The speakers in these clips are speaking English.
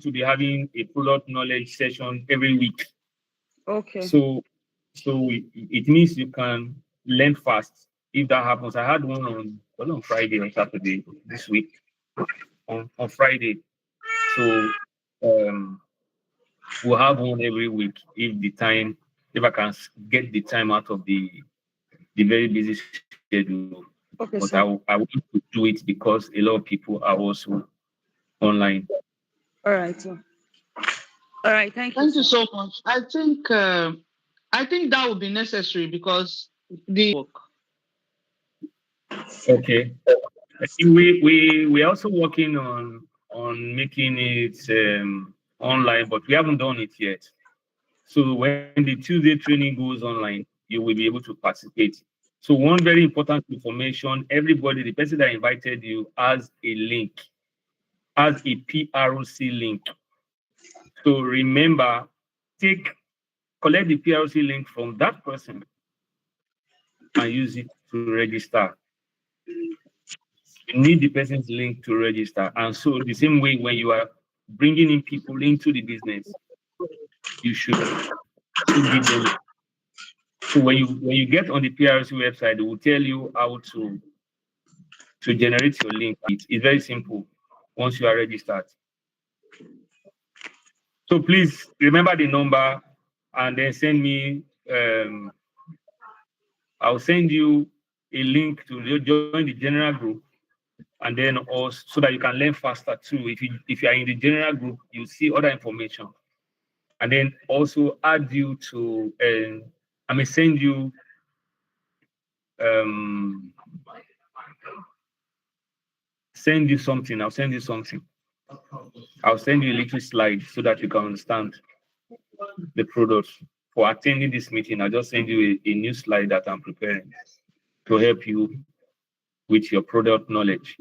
to be having a product knowledge session every week. Okay. So it means you can learn fast. If that happens, I had one on Friday or Saturday this week. On Friday, so we'll have one every week if I can get the time out of the very busy schedule. Okay, But sir. I want to do it because a lot of people are also online. All right, sir. All right, thank you. Thank you so much. I think that would be necessary because the work. Okay. We're also working on making it online, but we haven't done it yet. So when the Tuesday training goes online, you will be able to participate. So one very important information, everybody, the person that invited you has a link, has a PROC link. So remember, collect the PROC link from that person and use it to register. You need the person's link to register. And so the same way when you are bringing in people into the business, you should give them. So when you get on the PRC website, it will tell you how to generate your link. It's very simple once you are registered. So please remember the number and then send me. I'll send you a link to join the general group, and then also so that you can learn faster too. If you are in the general group, you see other information, and then also add you to. I may send you. Send you something. I'll send you something. I'll send you a little slide so that you can understand the products. For attending this meeting, I'll just send you a new slide that I'm preparing to help you with your product knowledge.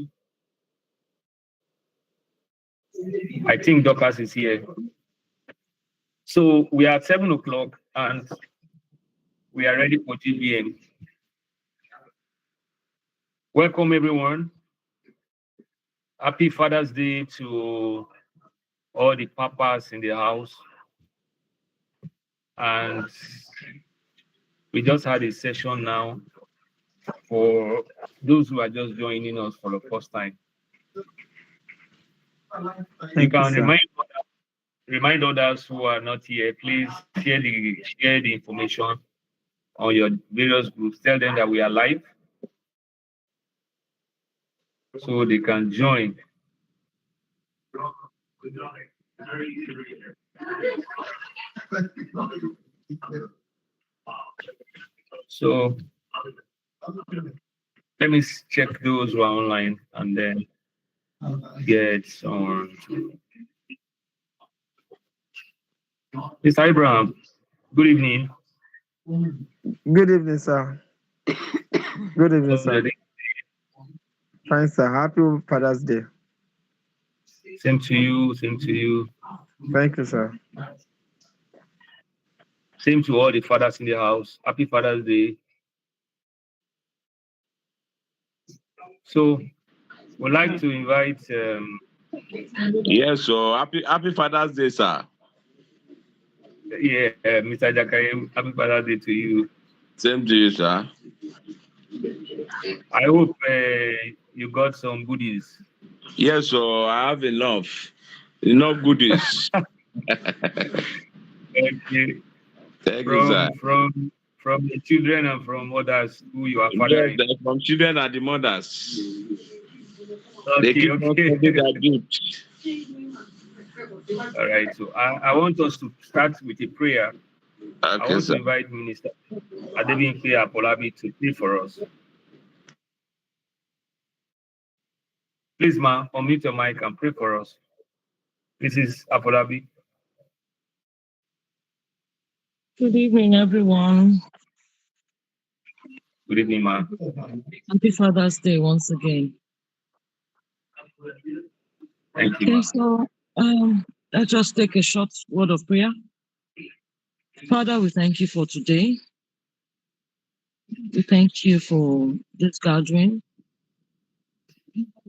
I think Dorcas is here. So we are at 7 o'clock and we are ready for GBM. Welcome everyone. Happy Father's Day to all the papas in the house. And we just had a session now for those who are just joining us for the first time. You can remind others who are not here, please share the information on your various groups. Tell them that we are live so they can join. So let me check those who are online and then get on. Mr. Abraham, good evening. Good evening, sir. Good evening, sir. Fine, sir. Happy Father's Day. Same to you. Same to you. Thank you, sir. Same to all the fathers in the house. Happy Father's Day. So, we'd like to invite. Yes, so happy Father's Day, sir. Yeah, Mr. Jakaye, happy Father's Day to you. Same to you, sir. I hope you got some goodies. Yes, so I have enough goodies. Thank you. Thank you, sir. From the children and from others who you are fathering. Yes, from children and the mothers. Okay, they keep okay. their gifts. All right, so I want us to start with a prayer. Okay, I want sir. to invite Minister Adebimpe Apolabi to pray for us. Please, ma, unmute your mic and pray for us. Mrs. Apolabi. Good evening, everyone. Good evening, ma. Happy Father's Day once again. Thank you, ma. So, let's just take a short word of prayer. Father, we thank you for today. We thank you for this gathering.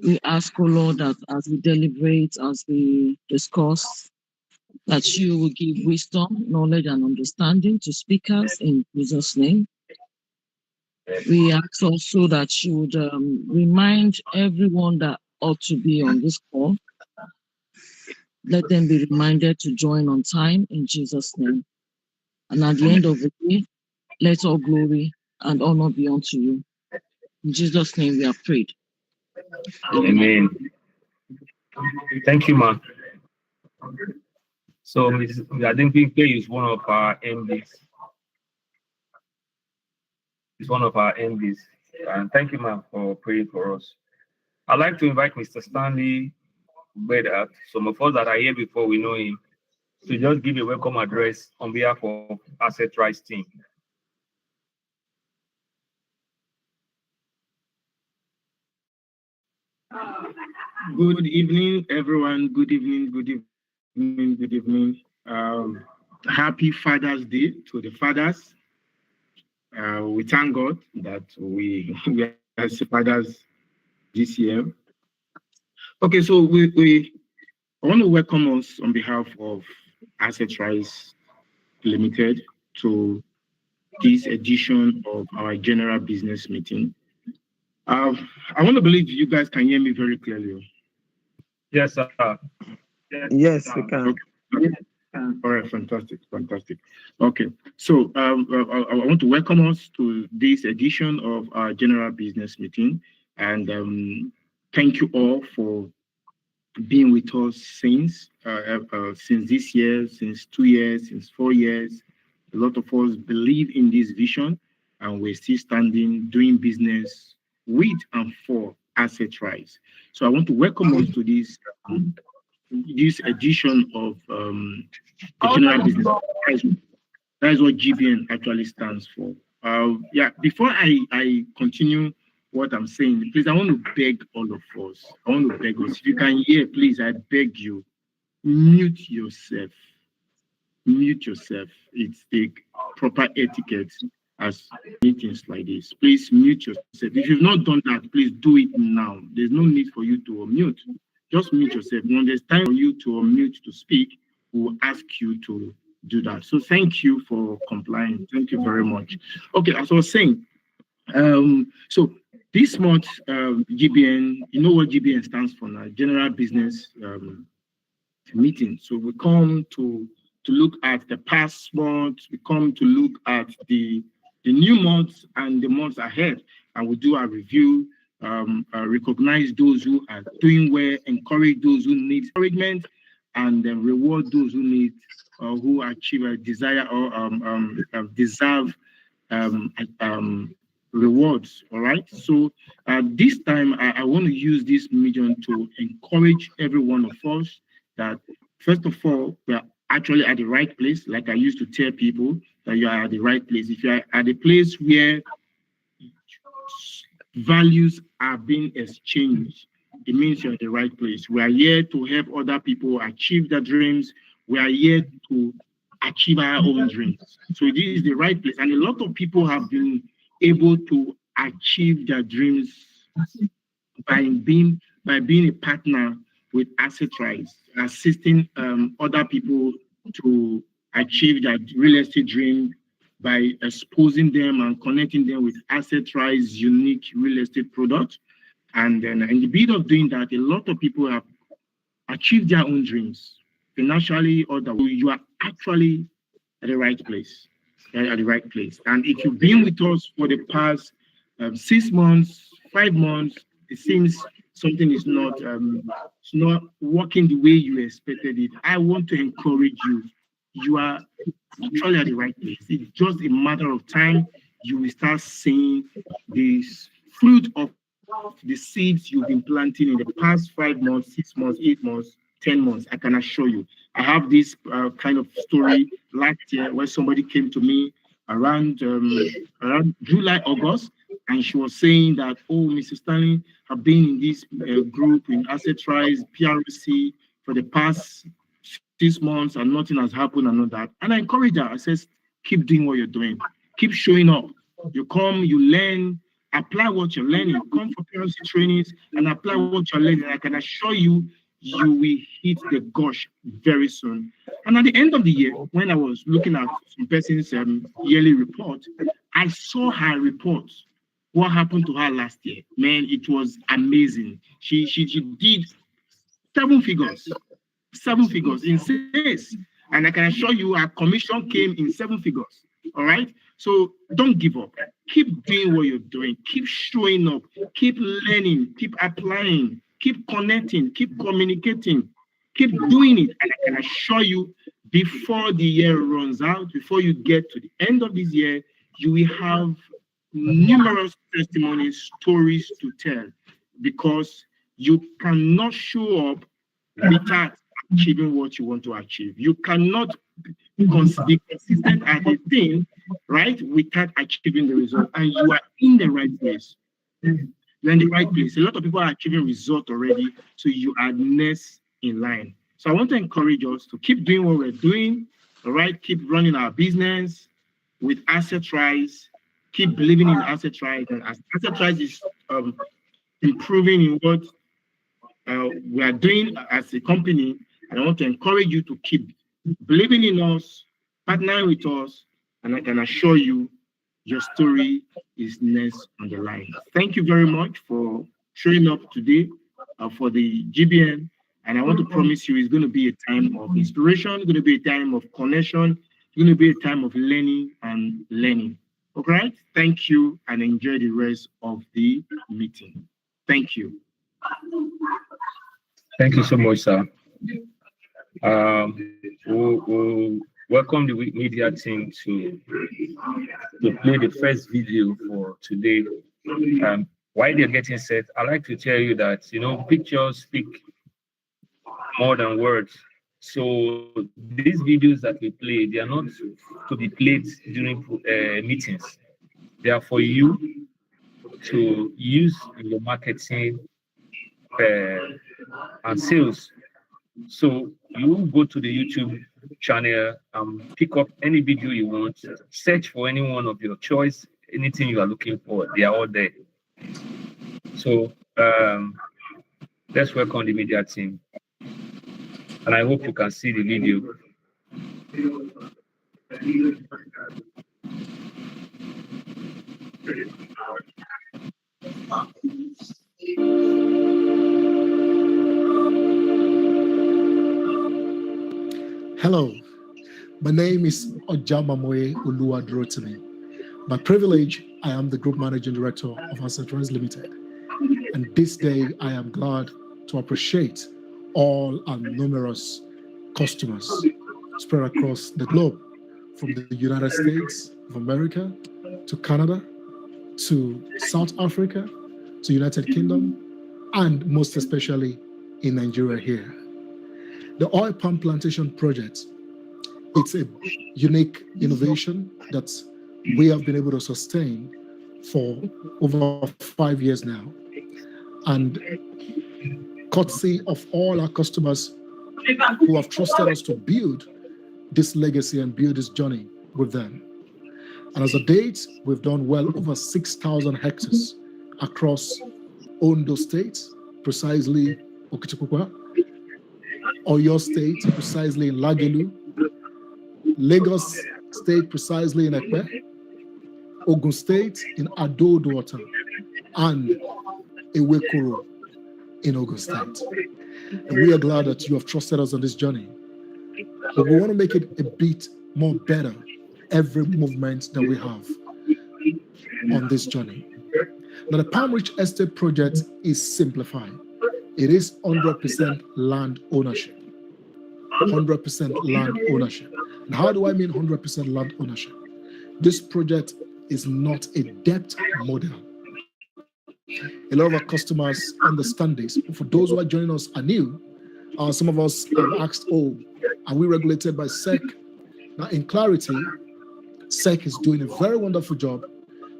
We ask, O Lord, that as we deliberate, as we discuss, that you will give wisdom, knowledge, and understanding to speakers in Jesus' name. We ask also that you would remind everyone that ought to be on this call. Let them be reminded to join on time in Jesus' name. And at the end of the day, let all glory and honor be unto you. In Jesus' name we have prayed. Amen. Thank you, ma'am. So, Ms. Adinpike is one of our MDs. Is one of our MDs. And thank you, ma'am, for praying for us. I'd like to invite Mr. Stanley Bedard. Some of us that are here before we know him, to just give a welcome address on behalf of Asset Rise team. Good evening, everyone. Good evening, good evening, good evening. Happy Father's Day to the fathers. We thank God that we are as fathers this year. Okay, so I want to welcome us on behalf of Asset Rise Limited to this edition of our general business meeting. I want to believe you guys can hear me very clearly. Yes, sir. Yes, we can. Okay. All right, fantastic. Okay, so I want to welcome us to this edition of our general business meeting, and thank you all for being with us since this year, since 2 years, since 4 years. A lot of us believe in this vision, and we're still standing, doing business with and for Asset Rise. So I want to welcome us to this edition of the general business. That is what GBN actually stands for. Before I continue what I'm saying, please, I want to beg all of us. I want to beg us. If you can hear, please, I beg you, mute yourself. Mute yourself. It's the proper etiquette as meetings like this. Please mute yourself. If you've not done that, please do it now. There's no need for you to unmute. Just mute yourself. When there's time for you to unmute to speak, we'll ask you to do that. So thank you for complying. Thank you very much. Okay, as I was saying, so this month, GBN, you know what GBN stands for now, General Business Meeting. So we come to look at the past month, we come to look at the new months and the months ahead, and we do a review, recognize those who are doing well, encourage those who need encouragement, and then reward those who need who achieve a desire or deserve rewards. All right. So this time I want to use this medium to encourage every one of us that first of all, we are actually at the right place. Like I used to tell people that you are at the right place. If you are at a place where values are being exchanged, it means you're at the right place. We are here to help other people achieve their dreams. We are here to achieve our own dreams. So this is the right place. And a lot of people have been able to achieve their dreams by being a partner with Asset Rise, assisting other people to achieve their real estate dream by exposing them and connecting them with Asset Rise unique real estate product. And then in the bid of doing that, a lot of people have achieved their own dreams, financially or that you are actually at the right place. At the right place. And if you've been with us for the past 6 months, 5 months, it seems something is not working the way you expected it. I want to encourage you. You are actually at the right place. It's just a matter of time. You will start seeing this fruit of the seeds you've been planting in the past 5 months, 6 months, 8 months, 10 months. I can assure you. I have this kind of story last year where somebody came to me around July, August, and she was saying that, oh, Mr. Stanley, I've been in this group in Asset Rise, PRC for the past 6 months and nothing has happened and all that. And I encourage her. I says, keep doing what you're doing. Keep showing up. You come, you learn, apply what you're learning. Come for PLC trainings and apply what you're learning. I can assure you, you will hit the gosh very soon. And at the end of the year, when I was looking at some person's yearly report, I saw her report. What happened to her last year? Man, it was amazing. She did seven figures in sales. And I can assure you, our commission came in 7 figures. All right. So don't give up. Keep doing what you're doing. Keep showing up. Keep learning. Keep applying. Keep connecting. Keep communicating. Keep doing it. And I can assure you, before the year runs out, before you get to the end of this year, you will have numerous testimonies, stories to tell, because you cannot show up without achieving what you want to achieve. You cannot be consistent at a thing, right, without achieving the result. And you are in the right place. You're in the right place. A lot of people are achieving results already, so you are next in line. So I want to encourage us to keep doing what we're doing, all right? Keep running our business with asset rise. Keep believing in asset rise. And as asset rise is improving in what we are doing as a company, and I want to encourage you to keep believing in us, partnering with us, and I can assure you your story is next on the line. Thank you very much for showing up today for the GBN. And I want to promise you, it's going to be a time of inspiration, it's going to be a time of connection, it's going to be a time of learning and learning. Okay? Thank you, and enjoy the rest of the meeting. Thank you. Thank you so much, sir. We'll welcome the media team to play the first video for today. While they're getting set, I'd like to tell you that, pictures speak more than words. So these videos that we play, they are not to be played during meetings. They are for you to use in your marketing and sales. So you go to the YouTube channel and pick up any video you want, search for any one of your choice, anything you are looking for, they are all there. So let's welcome the media team. And I hope you can see the video. Hello, my name is Ojamamoye Oluwadrotimi. By privilege, I am the Group Managing Director of Asset Rise Limited. And this day, I am glad to appreciate all our numerous customers spread across the globe, from the United States of America to Canada to South Africa to United Kingdom, and most especially in Nigeria here. The oil palm plantation project, it's a unique innovation that we have been able to sustain for over 5 years now. And courtesy of all our customers who have trusted us to build this legacy and build this journey with them. And as a date, we've done well over 6,000 hectares across Ondo State, precisely Okitipupa, Oyo State, precisely in Lagelu, Lagos State, precisely in Ekpe, Ogun State in Ado-Duota, and Ewekoro in Ogun State. And we are glad that you have trusted us on this journey. But we want to make it a bit more better every movement that we have on this journey. Now, the Palm Rich Estate project is simplified. It is 100% land ownership. 100% land ownership. And how do I mean 100% land ownership? This project is not a debt model. A lot of our customers understand this. For those who are joining us anew, some of us have asked, are we regulated by SEC? Now, in clarity, SEC is doing a very wonderful job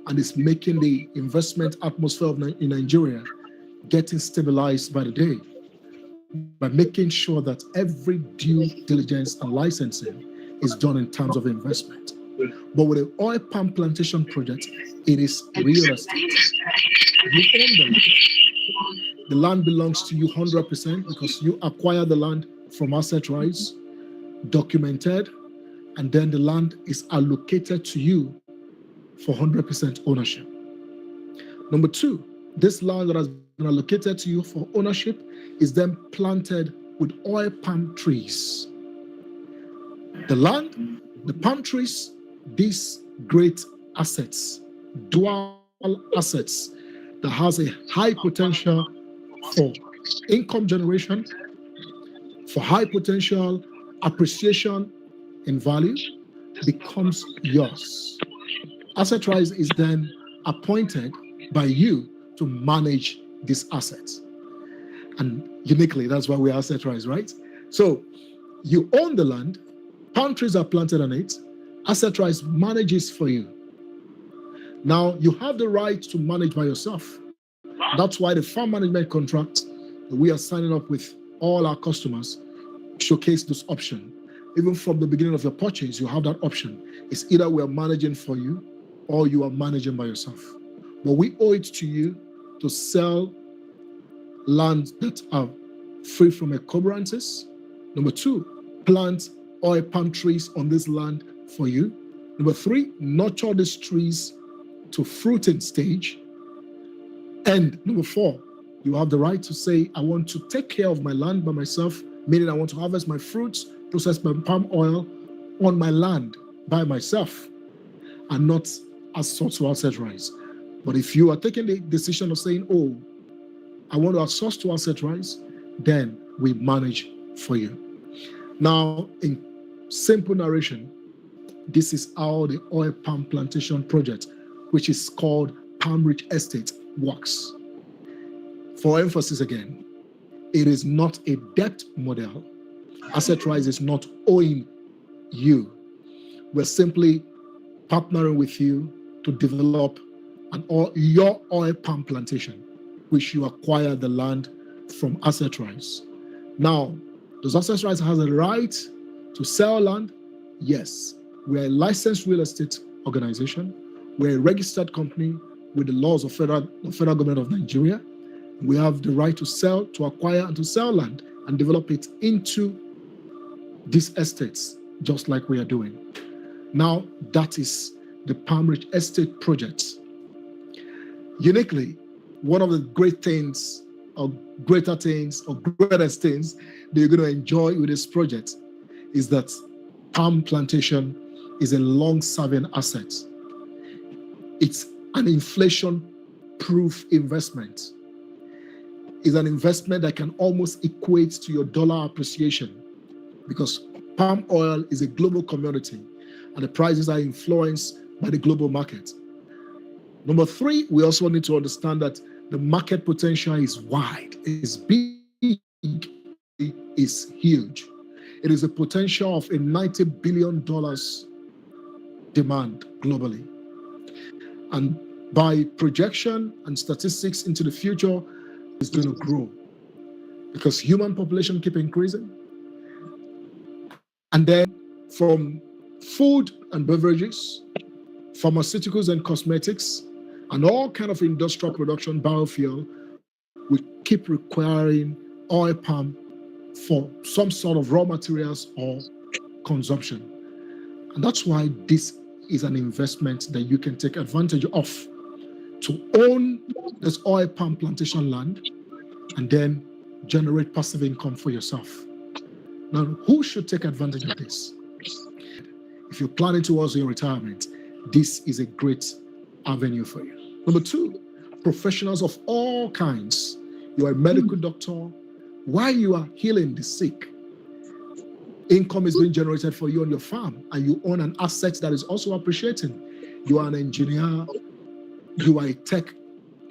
and is making the investment atmosphere in Nigeria getting stabilized by the day, by making sure that every due diligence and licensing is done in terms of investment. But with the oil palm plantation project, it is real estate. You own the land. The land belongs to you 100% because you acquire the land from asset rights, documented, and then the land is allocated to you for 100% ownership. Number two, this land that has been allocated to you for ownership is then planted with oil palm trees. The land, the palm trees, these great assets, dual assets that has a high potential for income generation, for high potential appreciation in value, becomes yours. Asset Rise is then appointed by you to manage these assets. And uniquely, that's why we are Asset Rise, right? So you own the land, palm trees are planted on it, Asset Rise manages for you. Now, you have the right to manage by yourself. That's why the farm management contract that we are signing up with all our customers showcase this option. Even from the beginning of your purchase, you have that option. It's either we are managing for you or you are managing by yourself. But we owe it to you to sell lands that are free from encumbrances. Number two, plant oil palm trees on this land for you. Number three, nurture these trees to fruiting stage. And number four, you have the right to say, I want to take care of my land by myself, meaning I want to harvest my fruits, process my palm oil on my land by myself, and not as sought to Asset Rise. But if you are taking the decision of saying, oh, I want to outsource to Asset Rise, then we manage for you. Now, in simple narration, this is how the oil palm plantation project, which is called Palm Ridge Estate, works. For emphasis again, it is not a debt model. Asset Rise is not owing you. We're simply partnering with you to develop your oil palm plantation, which you acquire the land from Asset Rise. Now, does Asset Rise have the right to sell land? Yes. We're a licensed real estate organization. We're a registered company with the laws of the federal government of Nigeria. We have the right to sell, to acquire, and to sell land and develop it into these estates, just like we are doing. Now, that is the Palm Ridge Estate project. Uniquely, one of the great things, or greater things, or greatest things that you're going to enjoy with this project is that palm plantation is a long-serving asset. It's an inflation-proof investment. It's an investment that can almost equate to your dollar appreciation because palm oil is a global commodity and the prices are influenced by the global market. Number three, we also need to understand that the market potential is wide, is big, is huge. It is a potential of a $90 billion demand globally. And by projection and statistics into the future, it's going to grow because human population keep increasing. And then from food and beverages, pharmaceuticals and cosmetics, and all kind of industrial production, biofuel, we keep requiring oil palm for some sort of raw materials or consumption. And that's why this is an investment that you can take advantage of to own this oil palm plantation land and then generate passive income for yourself. Now, who should take advantage of this? If you're planning towards your retirement, this is a great avenue for you. Number two, professionals of all kinds. You are a medical doctor. While you are healing the sick, income is being generated for you on your farm, and you own an asset that is also appreciating. You are an engineer, you are a tech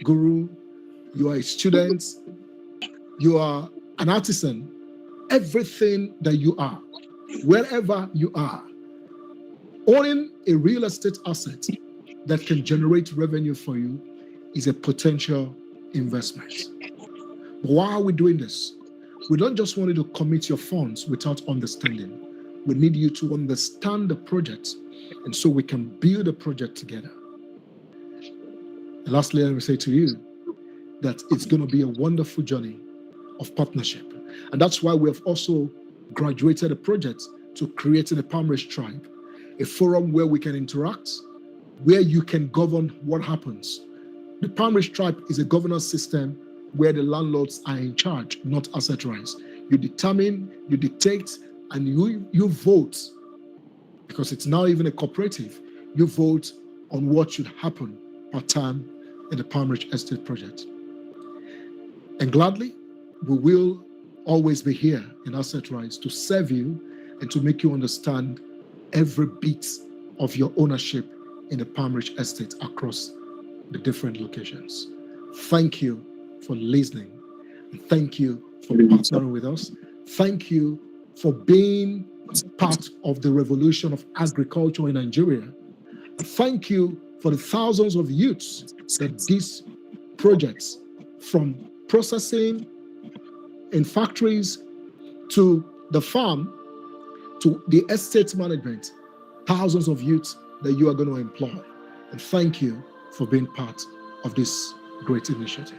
guru, you are a student, you are an artisan. Everything that you are, wherever you are, owning a real estate asset that can generate revenue for you is a potential investment. But why are we doing this? We don't just want you to commit your funds without understanding. We need you to understand the project, and so we can build a project together. And lastly, let me say to you that it's going to be a wonderful journey of partnership. And that's why we have also graduated a project to creating a Palmrich tribe, a forum where we can interact, where you can govern what happens. The Palmrich tribe is a governance system where the landlords are in charge, not asset rights. You determine, you dictate, and you vote, because it's now even a cooperative. You vote on what should happen per time in the Palmrich Estate project. And gladly, we will always be here in Asset Rights to serve you and to make you understand every bit of your ownership in the Palmrich Estate across the different locations. Thank you for listening. Thank you for partnering with us. Thank you for being part of the revolution of agriculture in Nigeria. Thank you for the thousands of youths that these projects, from processing in factories to the farm to the estate management, thousands of youths that you are going to employ. And thank you for being part of this great initiative.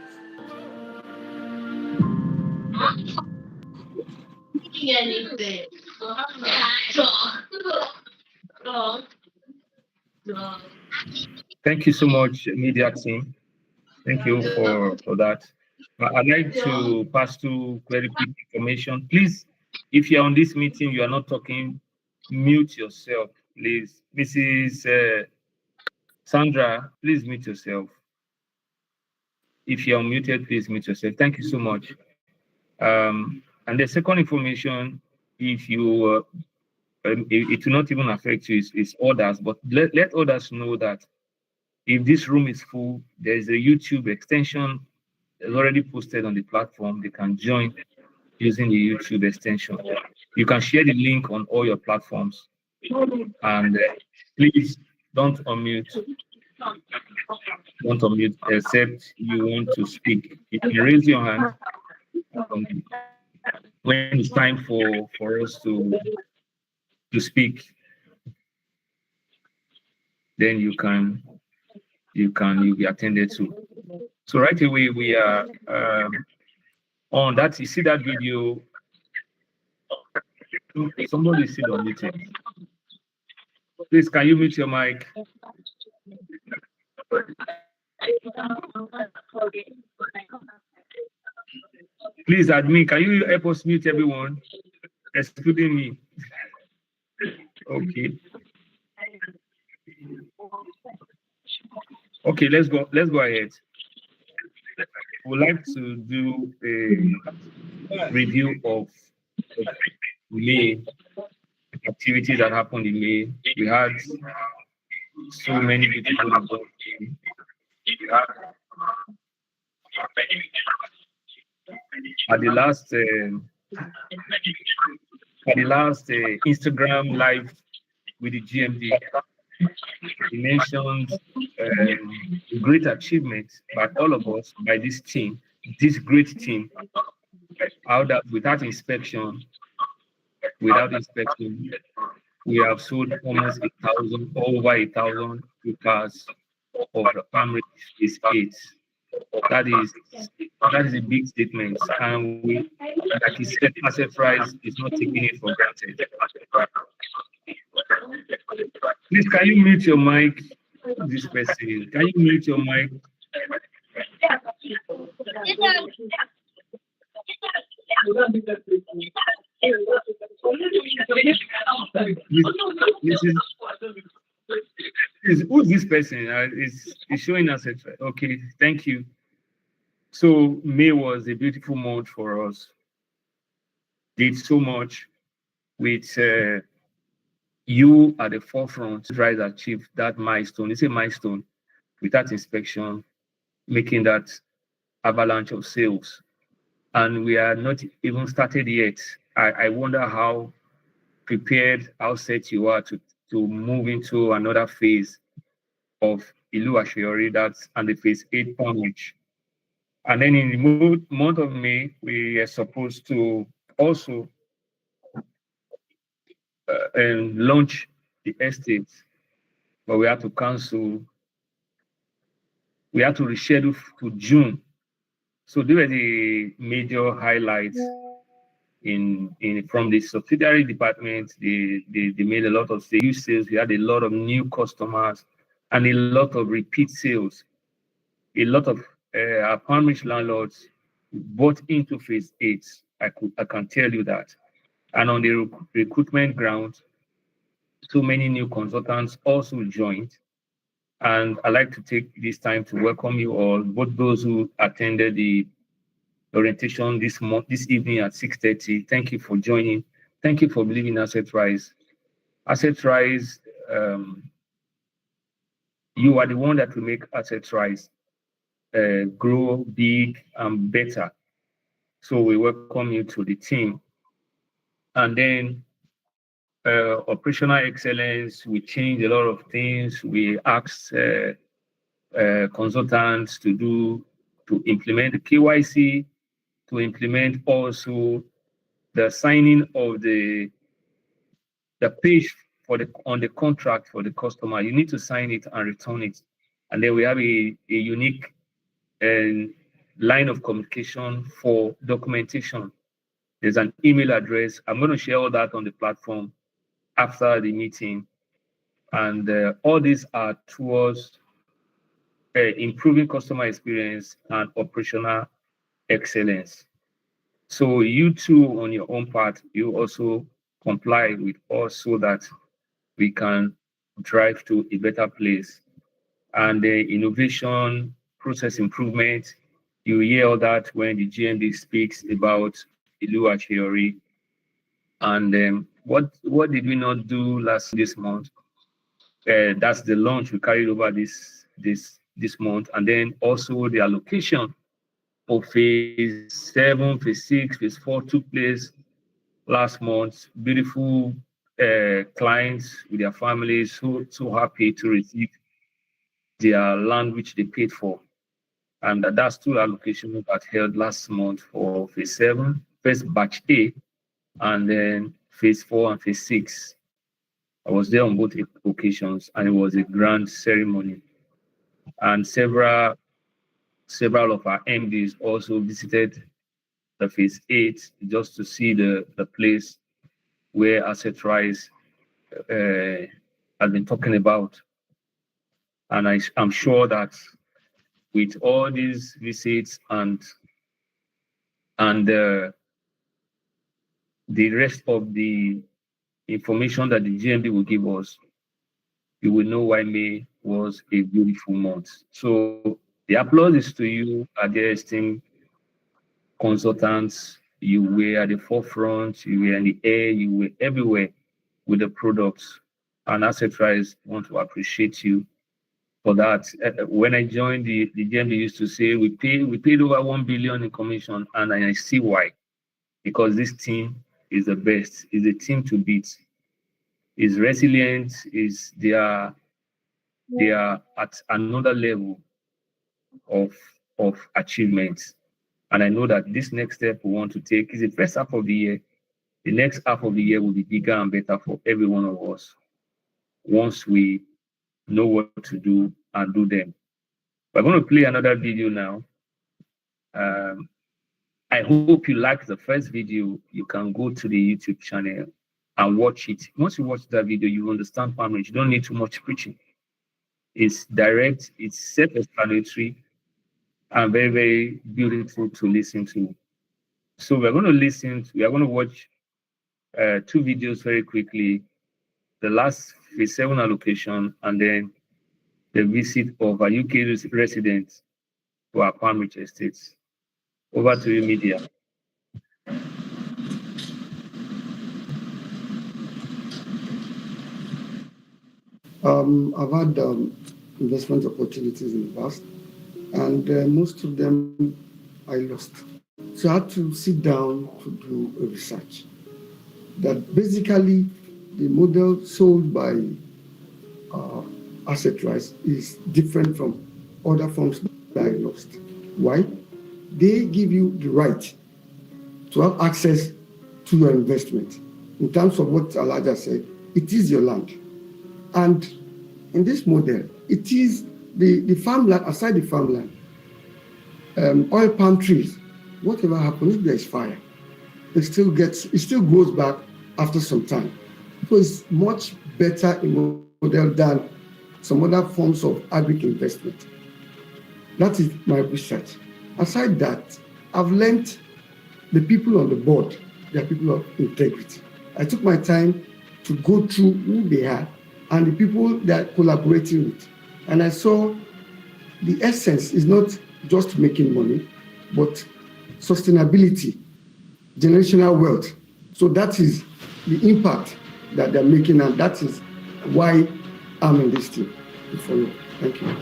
Thank you so much, media team. Thank you for that. I'd like to pass through very quick information. Please, if you're on this meeting, you are not talking, mute yourself, please. Mrs. Sandra, please mute yourself. If you're muted, please mute yourself. Thank you so much. And the second information, if you, it will not even affect you, is others, but let others know that if this room is full, there is a YouTube extension that's already posted on the platform. They can join using the YouTube extension. You can share the link on all your platforms. And please don't unmute. Don't unmute except you want to speak. You can raise your hand when it's time for us to speak. Then you'll be attended to. So right away we are on that. You see that video? Somebody is still unmuted. Please, can you mute your mic? Please, admin, can you help us mute everyone, excluding me? Okay. Okay, let's go ahead. We'd like to do a review of May activities that happened in May. We had so many people involved. At the last Instagram live with the GMD, he mentioned great achievements by all of us, by this team, this great team, how that without inspection, we have sold almost over 1,000 cars of the Palmrich estates. That is a big statement, and we, like you said, asset price is not taking it for granted. Please, can you mute your mic? This person, can you mute your mic? Who's this person? Is showing us it. Okay, thank you. So May was a beautiful month for us. Did so much with you at the forefront to try to achieve that milestone. It's a milestone with that inspection, making that avalanche of sales. And we are not even started yet. I wonder how prepared, how set you are to move into another phase of Ilu Ashiori, that's and the phase 8 Palmrich. And then in the month of May, we are supposed to also and launch the estate, but we had to cancel. We had to reschedule to June. So these were the major highlights in from the subsidiary department. They made a lot of sales. We had a lot of new customers and a lot of repeat sales. A lot of our farmers landlords bought into phase 8. I can tell you that. And on the recruitment ground, so many new consultants also joined. And I'd like to take this time to welcome you all, both those who attended the orientation this evening at 6:30. Thank you for joining. Thank you for believing Asset Rise. Asset Rise, you are the one that will make Asset Rise grow big and better. So we welcome you to the team. And then operational excellence, we changed a lot of things. We asked consultants to implement the KYC, to implement also the signing of the page on the contract for the customer. You need to sign it and return it. And then we have a unique line of communication for documentation. There's an email address. I'm going to share all that on the platform after the meeting. And all these are towards improving customer experience and operational excellence. So you too, on your own part, you also comply with us so that we can drive to a better place. And the innovation, process improvement, you hear all that when the GMD speaks about Ilua theory. And what did we not do this month? That's the launch we carried over this month, and then also the allocation of phase 7, phase 6, phase 4 took place last month. Beautiful clients with their families, so happy to receive their land which they paid for. And that's 2 allocations that held last month for phase 7, first batch A, and then phase 4 and phase 6. I was there on both occasions, and it was a grand ceremony. And several of our MDs also visited the phase 8 just to see the place where Asset Rise has been talking about. And I'm sure that with all these visits and the rest of the information that the GMD will give us, you will know why May was a beautiful month. So the applause is to you, our dear esteemed consultants. You were at the forefront, you were in the air, you were everywhere with the products. And Asset Rise want to appreciate you for that. When I joined, the GMD used to say we paid over 1 billion in commission, and I see why. Because this team is the best, is the team to beat. Is resilient, they are at another level of achievement. And I know that this next step we want to take is the first half of the year. The next half of the year will be bigger and better for every one of us once we know what to do and do them. We're going to play another video now. I hope you liked the first video. You can go to the YouTube channel and watch it. Once you watch that video, you understand farming. You don't need too much preaching. It's direct, it's self-explanatory, and very, very beautiful to listen to. So we are going to watch 2 videos very quickly. The last phase 7 allocation, and then the visit of a UK resident to our Palm Rich estates. Over to you, media. I've had investment opportunities in the past, and most of them I lost. So I had to sit down to do a research that basically the model sold by Asset Rise is different from other forms that I lost. Why? They give you the right to have access to your investment in terms of what Elijah said, it is your land. And in this model, it is the farmland, aside the farmland, oil palm trees, whatever happens, if there is fire, it still goes back after some time. So it's much better in model than some other forms of agri investment. That is my research. Aside that, I've learned the people on the board, they are people of integrity. I took my time to go through who they are and the people they are collaborating with. And I saw the essence is not just making money, but sustainability, generational wealth. So that is the impact that they're making, and that is why I'm in this team to follow. Thank you.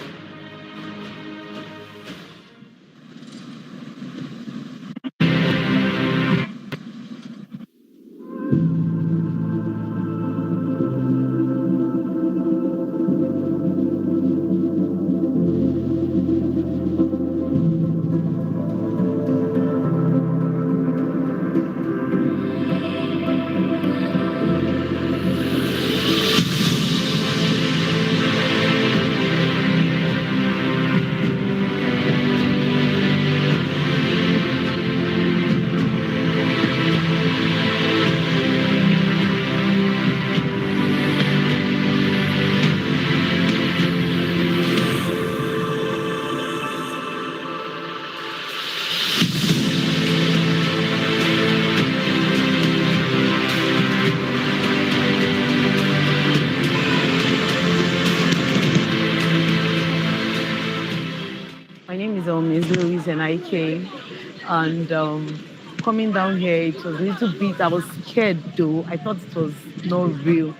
My name is Louise and I came, and coming down here, it was a little bit, I was scared though. I thought it was not real.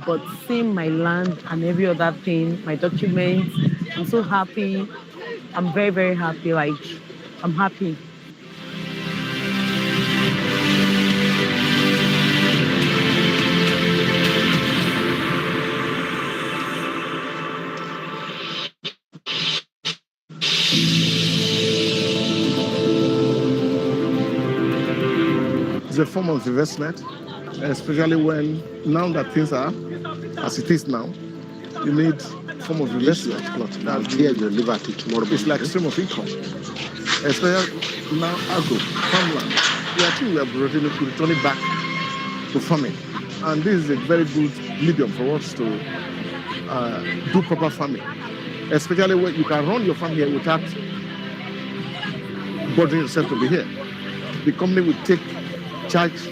But seeing my land and every other thing, my documents, I'm so happy. I'm very, very happy. Like, I'm happy. It's a form of investment, especially when now that things are as it is now, you need form of investment. It's like stream of income, especially now farmland. I think we are returning back to farming, and this is a very good medium for us to do proper farming, especially when you can run your farm here without bothering yourself to be here. The company will take charge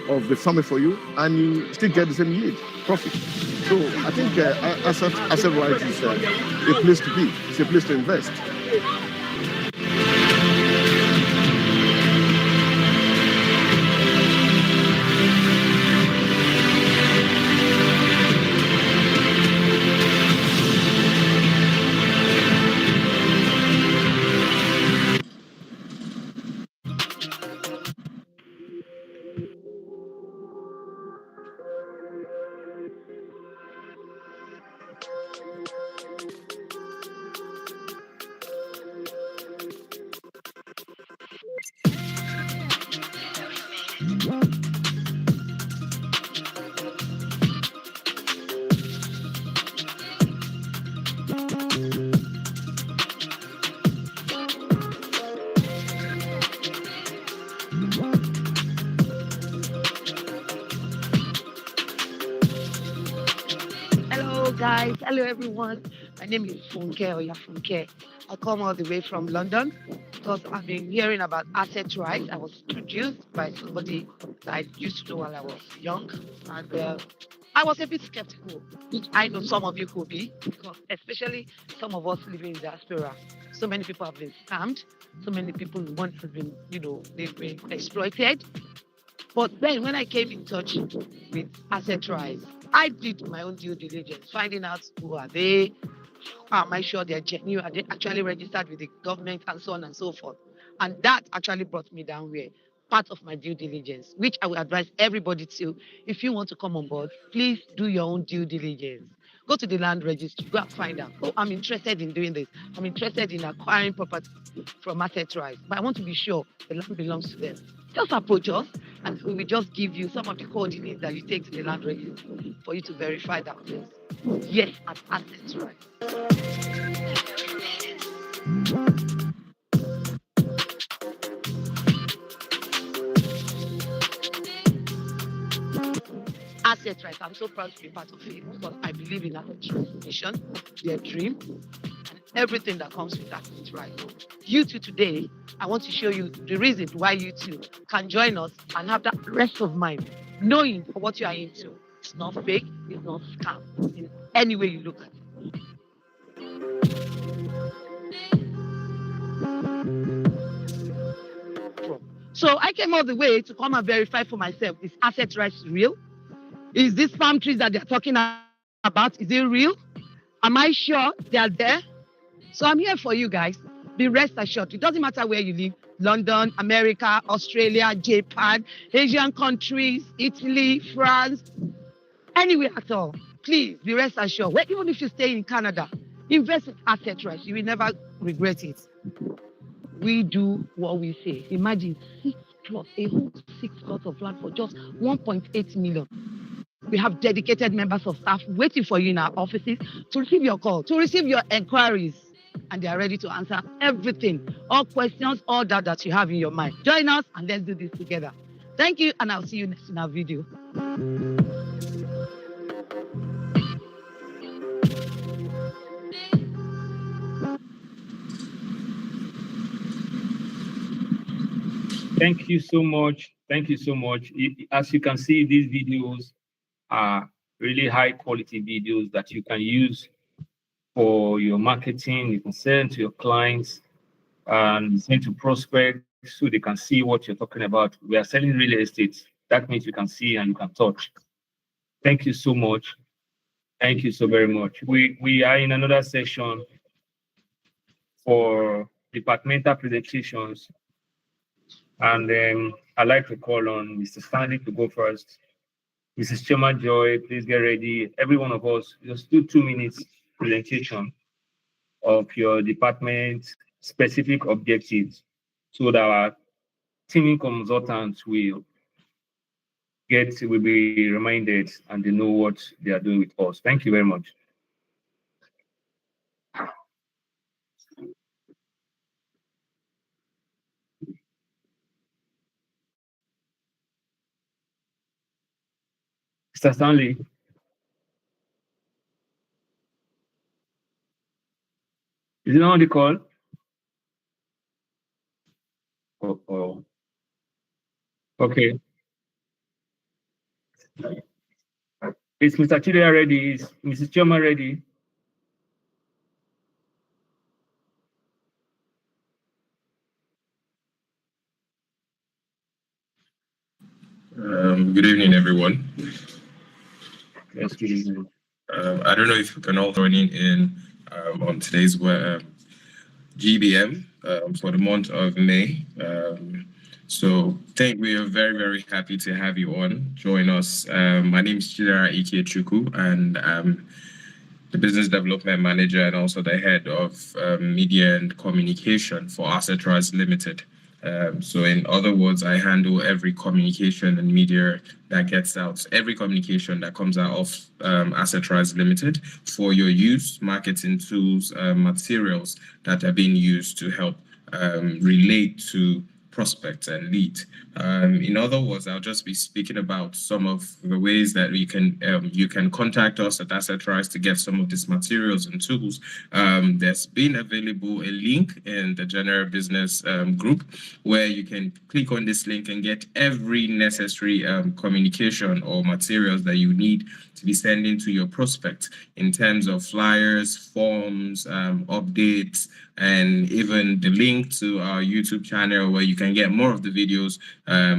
of the farming for you, and you still get the same yield, profit. So I think asset right is a place to be. It's a place to invest. Hello, guys. Hello, everyone. My name is Funke Oyafunke. I come all the way from London because I've been hearing about asset rights. I was introduced by somebody that I used to know while I was young, and I was a bit skeptical, which I know some of you could be, because especially some of us living in diaspora. So many people have been scammed. So many people, one has been, they've been exploited. But then when I came in touch with asset rights, I did my own due diligence, finding out who are they, how am I sure they're genuine, are they actually registered with the government, and so on and so forth. And that actually brought me down where part of my due diligence, which I will advise everybody to, if you want to come on board, please do your own due diligence. Go to the land registry, go and find out, oh, I'm interested in doing this. I'm interested in acquiring property from asset rights, but I want to be sure the land belongs to them. Just approach us. And we will just give you some of the coordinates that you take to the land register for you to verify that place. Yes, at assets right. Asset right. I'm so proud to be part of it because I believe in asset transformation, their dream, and everything that comes with asset right. You two today, I want to show you the reason why you two can join us and have that rest of mind, knowing what you are into. It's not fake, it's not scam in any way you look at it. So I came all the way to come and verify for myself, is asset rights real? Is this palm trees that they're talking about, is it real? Am I sure they are there? So I'm here for you guys. Be rest assured. It doesn't matter where you live, London, America, Australia, Japan, Asian countries, Italy, France, anywhere at all. Please be rest assured. Well, even if you stay in Canada, invest in asset rights. You will never regret it. We do what we say. Imagine 6 plots, a whole 6 plots of land for just 1.8 million. We have dedicated members of staff waiting for you in our offices to receive your call, to receive your inquiries. And they are ready to answer everything, all questions, all that you have in your mind. Join us and let's do this together. Thank you, and I'll see you next in our video. Thank you so much. Thank you so much. As you can see, these videos are really high quality videos that you can use for your marketing. You can send to your clients and send to prospects so they can see what you're talking about. We are selling real estate. That means you can see and you can touch. Thank you so much. Thank you so very much. We are in another session for departmental presentations. And I'd like to call on Mr. Stanley to go first. Mrs. Chema Joy, please get ready. Every one of us, just do 2 minutes presentation of your department specific objectives so that our teaming consultants will be reminded and they know what they are doing with us. Thank you very much. Mr. Stanley. Is it not on the call? Oh. Okay. Is Mr. Chidera ready? Is Mrs. Choma ready? Good evening, everyone. Yes, good evening. I don't know if you can all join in on today's GBM for the month of May. So we are very, very happy to have you on. Join us. My name is Chidera Ikechukwu, and I'm the Business Development Manager and also the Head of Media and Communication for Asset Rise Limited. So in other words, I handle every communication and media that gets out, every communication that comes out of Asset Rise Limited for your use, marketing tools, materials that are being used to help relate to prospects and lead. In other words, I'll just be speaking about some of the ways that you can contact us at Asset Rise to get some of these materials and tools. There's been available a link in the general business group where you can click on this link and get every necessary communication or materials that you need to be sending to your prospect in terms of flyers, forms, updates, and even the link to our YouTube channel where you can get more of the videos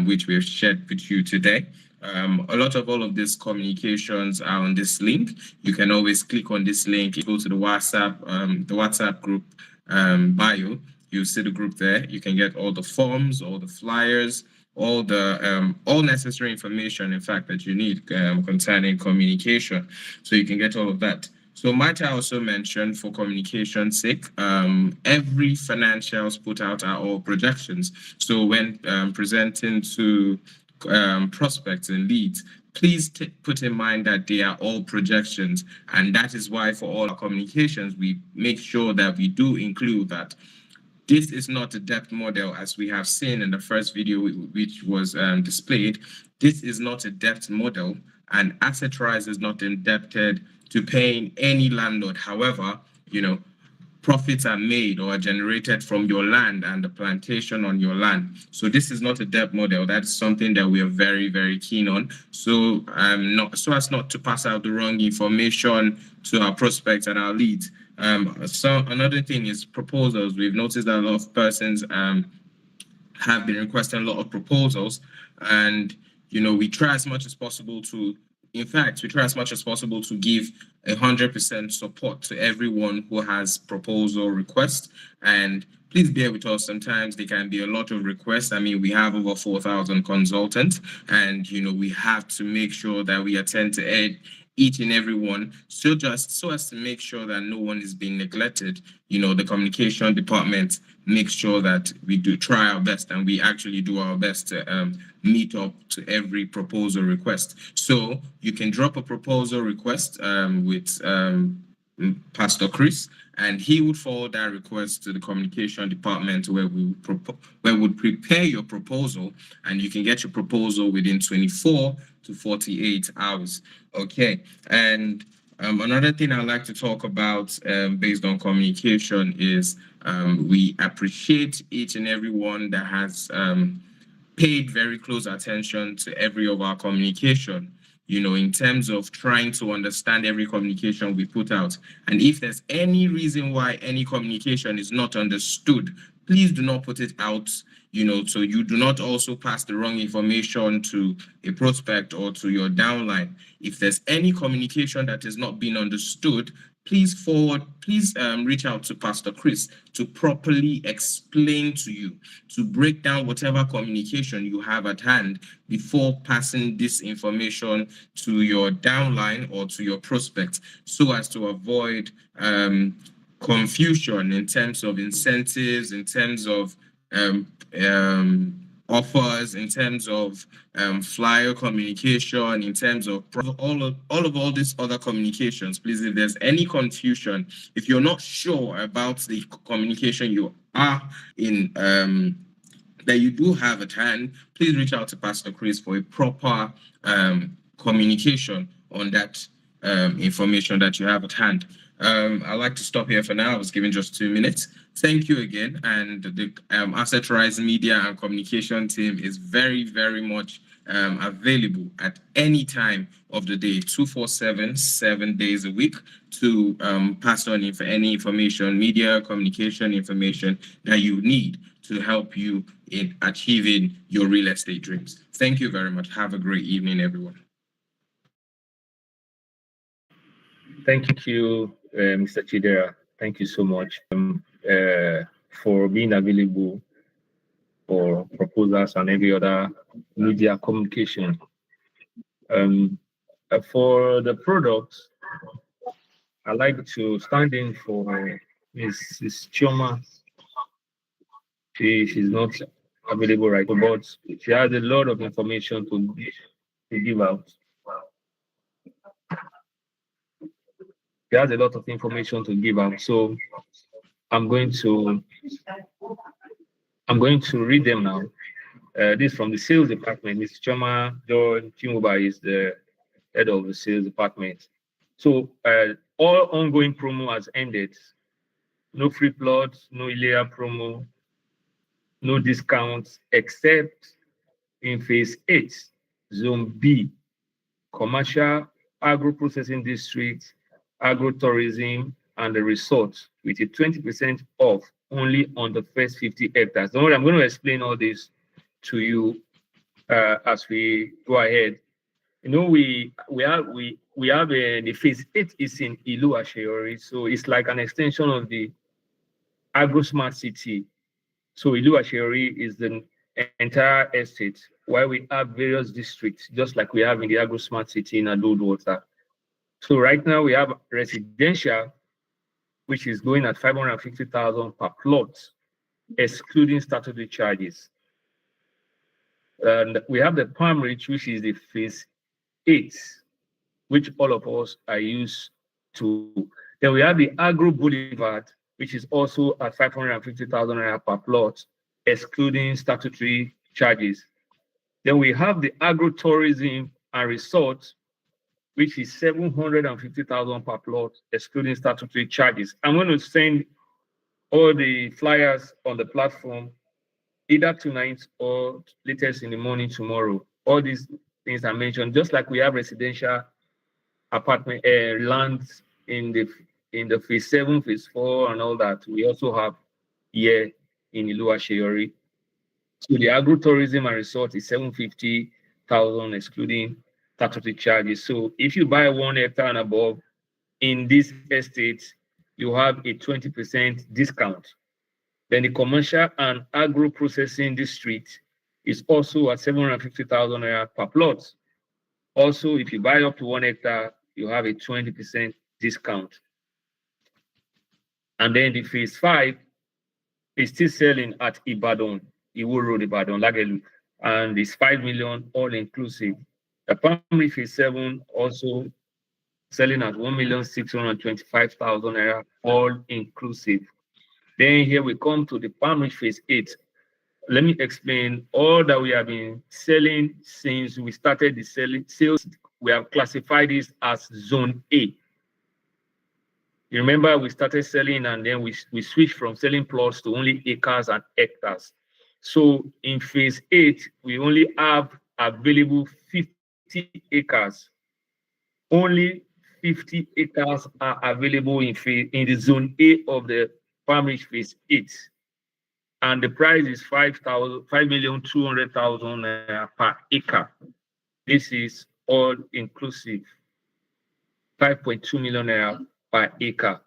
which we have shared with you today. A lot of all of these communications are on this link. You can always click on this link, go to the WhatsApp group bio. You see the group there. You can get all the forms, all the flyers, all the all necessary information, in fact, that you need concerning communication. So you can get all of that. So might I also mention, for communication's sake, every financials put out are all projections. So when presenting to prospects and leads, please put in mind that they are all projections, and that is why for all our communications we make sure that we do include that this is not a debt model, as we have seen in the first video which was displayed. This is not a debt model, and Asset Rise is not indebted to paying any landlord. However, profits are made or are generated from your land and the plantation on your land. So this is not a debt model. That's something that we are very, very keen on. So so as not to pass out the wrong information to our prospects and our leads. So another thing is proposals. We've noticed that a lot of persons have been requesting a lot of proposals, and we try as much as possible to. In fact, we try as much as possible to give 100% support to everyone who has proposal requests. And please bear with us. Sometimes there can be a lot of requests. I mean, we have over 4,000 consultants, and we have to make sure that we attend to each and every one, so as to make sure that no one is being neglected. The communication department makes sure that we do try our best, and we actually do our best to meet up to every proposal request. So you can drop a proposal request with Pastor Chris, and he would forward that request to the communication department, where we would prepare your proposal, and you can get your proposal within 24 to 48 hours. Okay, and another thing I'd like to talk about based on communication is we appreciate each and every one that has paid very close attention to every of our communication, in terms of trying to understand every communication we put out. And if there's any reason why any communication is not understood, please do not put it out, so you do not also pass the wrong information to a prospect or to your downline. If there's any communication that is not being understood, please reach out to Pastor Chris to properly explain to you, to break down whatever communication you have at hand before passing this information to your downline or to your prospect, so as to avoid confusion in terms of incentives, in terms of offers, in terms of flyer communication, in terms of all these other communications. Please, if there's any confusion, if you're not sure about the communication you are in, that you do have at hand, please reach out to Pastor Chris for a proper communication on that information that you have at hand. I'd like to stop here for now. I was given just 2 minutes. Thank you again. And the Asset Rise Media and Communication team is very, very much available at any time of the day, 247, 7 days a week, to pass on any information, media, communication information that you need to help you in achieving your real estate dreams. Thank you very much. Have a great evening, everyone. Thank you, Mr. Chidera. Thank you so much for being available for proposals and every other media communication. For the products, I'd like to stand in for Mrs. Chioma. She's not available right now, but she has a lot of information to give out. She has a lot of information to give out, so I'm going to read them now. This from the sales department. Ms. Choma John Chimuba is the head of the sales department. So all ongoing promo has ended. No free plots, no Ilea promo, no discounts, except in phase 8, zone B, commercial, agro-processing district, agro-tourism, and the resort, with a 20% off only on the first 50 hectares. Don't worry, I'm going to explain all this to you as we go ahead. We have the phase 8 is in Ilu Asheori, so it's like an extension of the Agro Smart City. So Ilu Asheori is the entire estate, while we have various districts, just like we have in the Agro Smart City in Adodwater. So right now we have residential, which is going at 550,000 per plot, excluding statutory charges. And we have the Palm Ridge, which is the phase 8, which all of us are used to. Then we have the Agro Boulevard, which is also at 550,000 naira per plot, excluding statutory charges. Then we have the Agro-Tourism and Resort, which is 750,000 per plot, excluding statutory charges. I'm going to send all the flyers on the platform either tonight or latest in the morning tomorrow. All these things I mentioned, just like we have residential apartment lands in the phase 7, phase 4, and all that, we also have here in Iluwa-Sheyori. So the agro-tourism and resort is 750,000, excluding statutory charges. So if you buy 1 hectare and above in this estate, you have a 20% discount. Then the commercial and agro-processing district is also at 750,000 naira per plot. Also, if you buy up to 1 hectare, you have a 20% discount. And then the phase 5 is still selling at Ibadan, Iwo Road, Ibadan, Lagelu, and it's 5 million all inclusive. The primary phase 7 also selling at 1,625,000 naira all inclusive. Then here we come to the primary phase 8. Let me explain all that we have been selling since we started the sales. We have classified this as zone A. You remember we started selling and then we switched from selling plots to only acres and hectares. So in phase 8, we only have available 50 acres. Only 50 acres are available in the zone A of the primary phase 8. And the price is 5,200,000 per acre. This is all inclusive, 5.2 million naira per acre.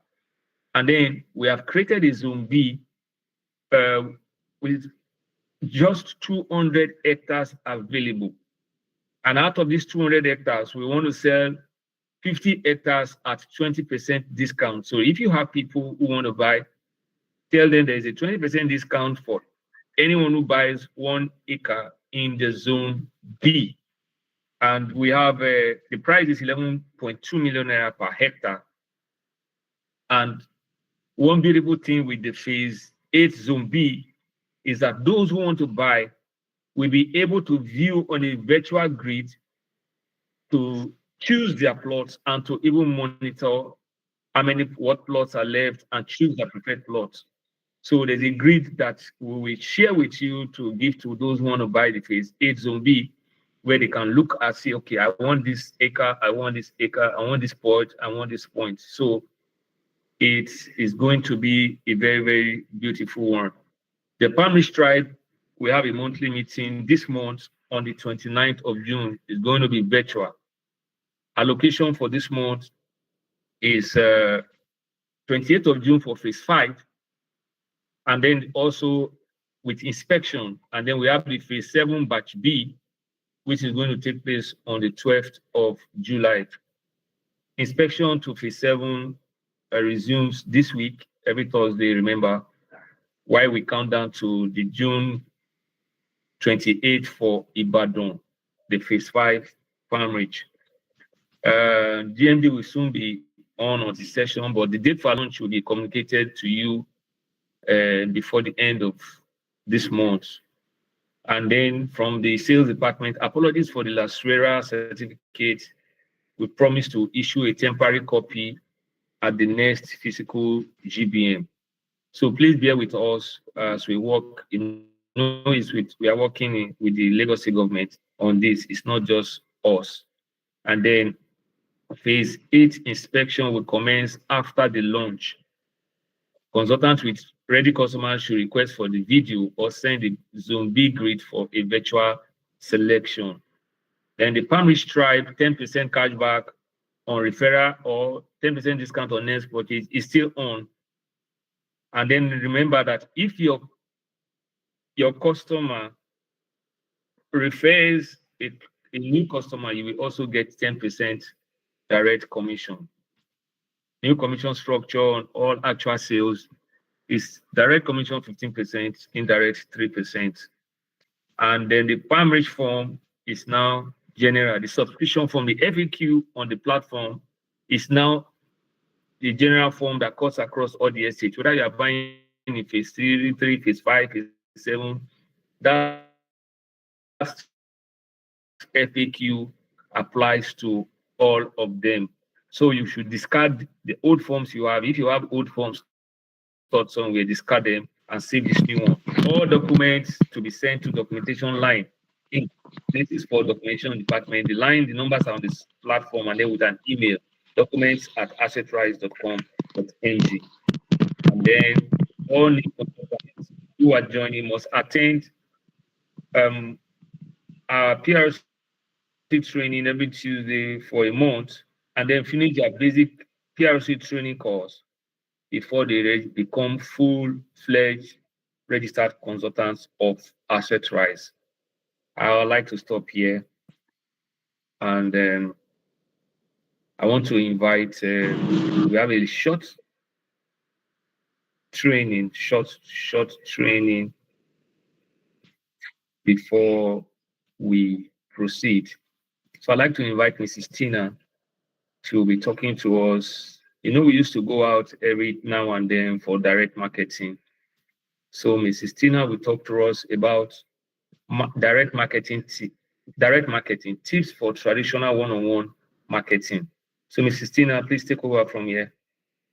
And then we have created a zone B with just 200 hectares available. And out of these 200 hectares, we want to sell 50 hectares at 20% discount. So if you have people who want to buy, tell them there is a 20% discount for anyone who buys 1 acre in the zone B. And we have the price is 11.2 million naira per hectare. And one beautiful thing with the phase 8 zone B is that those who want to buy will be able to view on a virtual grid to choose their plots and to even monitor what plots are left and choose their preferred plots. So there's a grid that we will share with you to give to those who want to buy the phase 8 zone B, where they can look and see, okay, I want this acre, I want this acre, I want this point, I want this point. So it is going to be a very, very beautiful one. The Palm Tribe, we have a monthly meeting this month on the 29th of June. It's going to be virtual. Allocation for this month is 28th of June for phase 5. And then also with inspection. And then we have the phase 7 batch B, which is going to take place on the 12th of July. Inspection to phase 7 resumes this week, every Thursday, remember, while we count down to the June 28th for Ibadan, the phase 5 Palm Ridge. GMD will soon be on the session, but the date for launch will be communicated to you before the end of this month. And then from the sales department, apologies for the Laswera certificate. We promise to issue a temporary copy at the next physical GBM. So please bear with us as we work. We are working with the Lagos State government on this. It's not just us. And then phase 8 inspection will commence after the launch. Consultants with ready customers should request for the video or send the zone B grid for a virtual selection. Then the Palm Ridge Tribe, 10% cashback on referral or 10% discount on next purchase is still on. And then remember that if your customer refers a new customer, you will also get 10% direct commission. New commission structure on all actual sales is direct commission 15%, indirect 3%. And then the farm-rich form is now general. The subscription form, the FAQ on the platform is now the general form that cuts across all the estates, whether you are buying in phase 3, phase 5, phase 7, that FAQ applies to all of them. So you should discard the old forms you have. If you have old forms stored somewhere, discard them and save this new one. All documents to be sent to documentation line. This is for documentation department. The line, the numbers are on this platform, and then with an email, documents@assetrise.com.ng. And then all new consultants who are joining must attend our PRC training every Tuesday for a month, and then finish their basic PRC training course before they become full-fledged registered consultants of AssetRise. I would like to stop here, and I want to invite, we have a short training before we proceed. So I'd like to invite Mrs. Tina to be talking to us. You know, we used to go out every now and then for direct marketing. So Mrs. Tina will talk to us about direct marketing tips for traditional one-on-one marketing. So Mrs. Tina, please take over from here.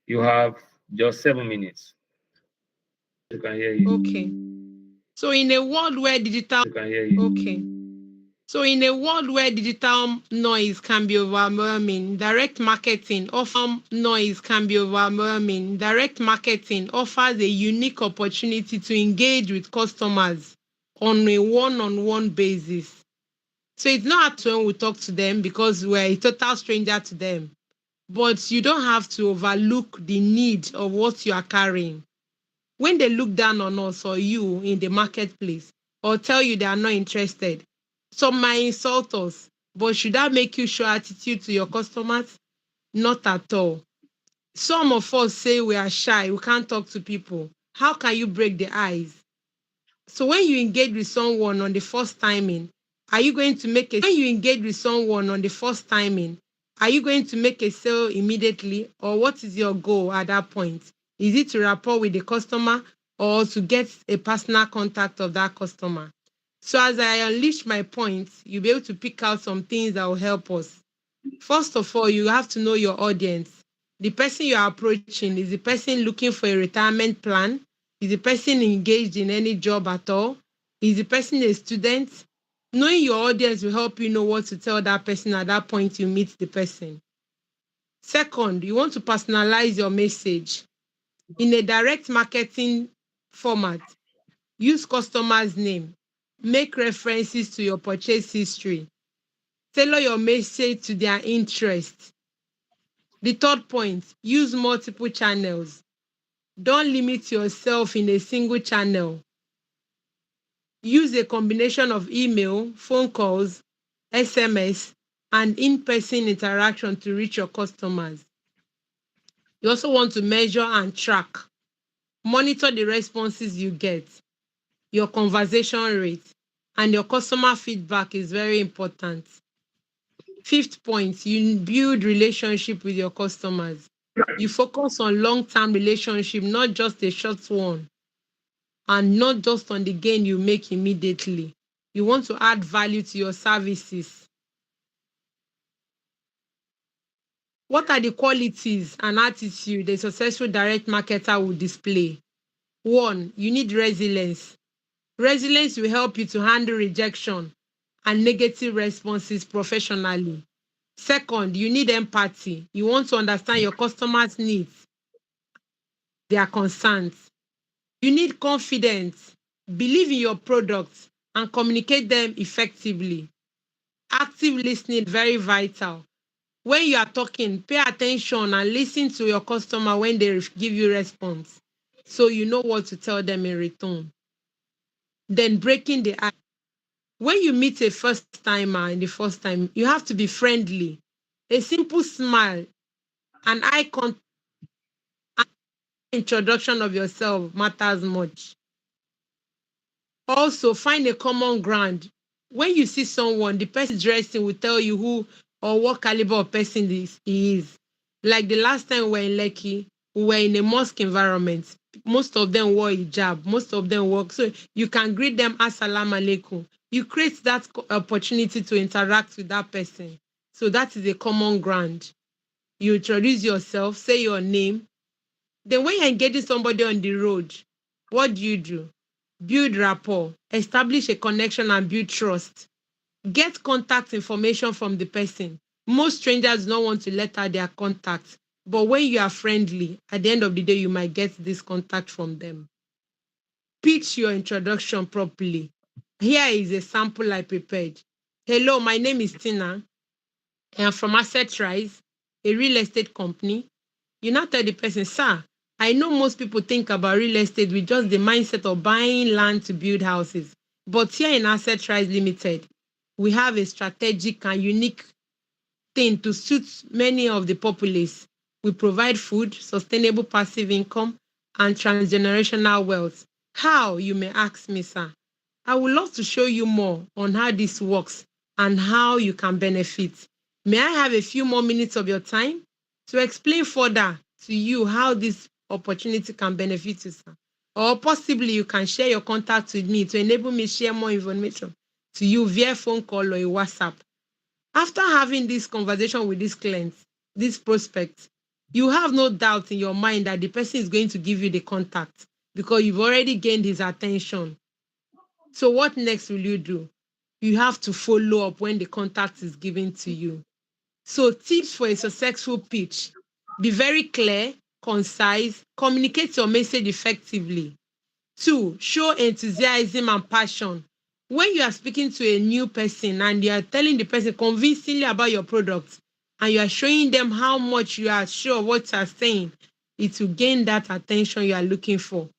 You have just 7 minutes. You can hear you. Okay. So in a world where digital You can hear you. Okay. So in a world where digital noise can be overwhelming, direct marketing offers a unique opportunity to engage with customers on a one-on-one basis. So it's not hard when we talk to them because we're a total stranger to them. But you don't have to overlook the need of what you are carrying. When they look down on us or you in the marketplace or tell you they are not interested, some might insult us, but should that make you show attitude to your customers? Not at all. Some of us say we are shy, we can't talk to people. How can you break the ice? So when you engage with someone on the first timing, are you going to make a sale immediately, or what is your goal at that point? Is it to rapport with the customer or to get a personal contact of that customer? So as I unleash my points, you'll be able to pick out some things that will help us. First of all, you have to know your audience. The person you are approaching, is the person looking for a retirement plan? Is the person engaged in any job at all? Is the person a student? Knowing your audience will help you know what to tell that person at that point you meet the person. Second, you want to personalize your message. In a direct marketing format, use customer's name, make references to your purchase history, tailor your message to their interest. The third point, use multiple channels. Don't limit yourself in a single channel. Use a combination of email, phone calls, SMS, and in-person interaction to reach your customers. You also want to measure and track. Monitor the responses you get, your conversation rate, and your customer feedback is very important. Fifth point, you build relationship with your customers. You focus on long-term relationship, not just a short one, and not just on the gain you make immediately. You want to add value to your services. What are the qualities and attitude a successful direct marketer will display? 1, you need resilience. Resilience will help you to handle rejection and negative responses professionally. Second, you need empathy. You want to understand your customers' needs, their concerns. You need confidence. Believe in your products and communicate them effectively. Active listening, very vital. When you are talking, pay attention and listen to your customer when they give you response, so you know what to tell them in return. Then breaking the ice. When you meet a first timer in the first time, you have to be friendly. A simple smile, an eye contact, introduction of yourself matters much. Also, find a common ground. When you see someone, the person dressing will tell you who or what caliber of person he is. Like the last time we were in Lekki, we were in a mosque environment. Most of them wore hijab. Most of them wore. So you can greet them assalamu alaikum. You create that opportunity to interact with that person. So that is a common ground. You introduce yourself, say your name. Then when you're engaging somebody on the road, what do? Build rapport, establish a connection and build trust. Get contact information from the person. Most strangers don't want to let out their contact, but when you are friendly, at the end of the day, you might get this contact from them. Pitch your introduction properly. Here is a sample I prepared. Hello, my name is Tina. I am from Asset Rise, a real estate company. You now tell the person, sir, I know most people think about real estate with just the mindset of buying land to build houses. But here in Asset Rise Limited, we have a strategic and unique thing to suit many of the populace. We provide food, sustainable passive income, and transgenerational wealth. How, you may ask me, sir? I would love to show you more on how this works and how you can benefit. May I have a few more minutes of your time to explain further to you how this opportunity can benefit you, sir? Or possibly you can share your contact with me to enable me share more information to you via phone call or a WhatsApp. After having this conversation with this client, this prospect, you have no doubt in your mind that the person is going to give you the contact because you've already gained his attention. So what next will you do? You have to follow up when the contact is given to you. So tips for a successful pitch: be very clear, concise, communicate your message effectively. 2, show enthusiasm and passion. When you are speaking to a new person and you are telling the person convincingly about your product and you are showing them how much you are sure of what you are saying, it will gain that attention you are looking for.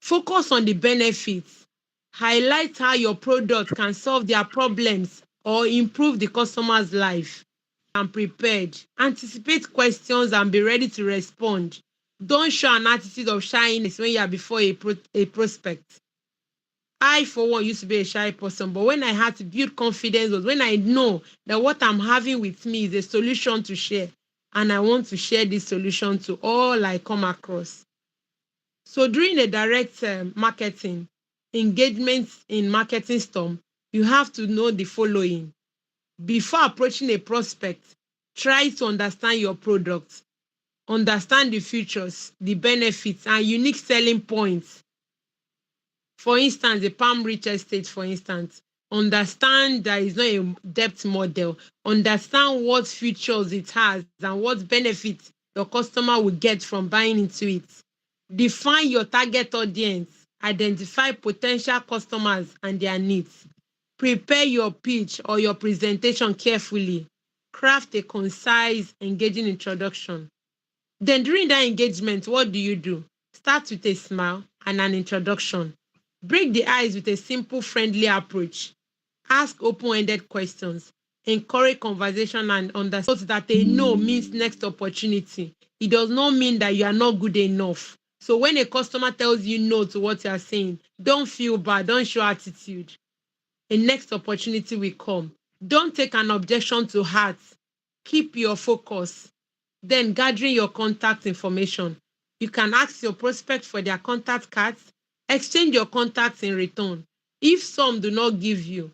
Focus on the benefits. Highlight how your product can solve their problems or improve the customer's life. And prepared. Anticipate questions and be ready to respond. Don't show an attitude of shyness when you are before a prospect. I, for one, used to be a shy person, but when I had to build confidence was when I know that what I'm having with me is a solution to share, and I want to share this solution to all I come across. So during a direct marketing engagement in marketing storm, you have to know the following. Before approaching a prospect, try to understand your product, understand the features, the benefits, and unique selling points. For instance, the Palm Rich Estate, for instance, understand that it's not a debt model, understand what features it has and what benefits your customer will get from buying into it. Define your target audience, identify potential customers and their needs. Prepare your pitch or your presentation carefully. Craft a concise, engaging introduction. Then during that engagement, what do? Start with a smile and an introduction. Break the ice with a simple, friendly approach. Ask open-ended questions. Encourage conversation and understand that a no means next opportunity. It does not mean that you are not good enough. So when a customer tells you no to what you are saying, don't feel bad, don't show attitude. A next opportunity will come. Don't take an objection to heart. Keep your focus. Then gathering your contact information. You can ask your prospect for their contact cards, exchange your contacts in return. If some do not give you,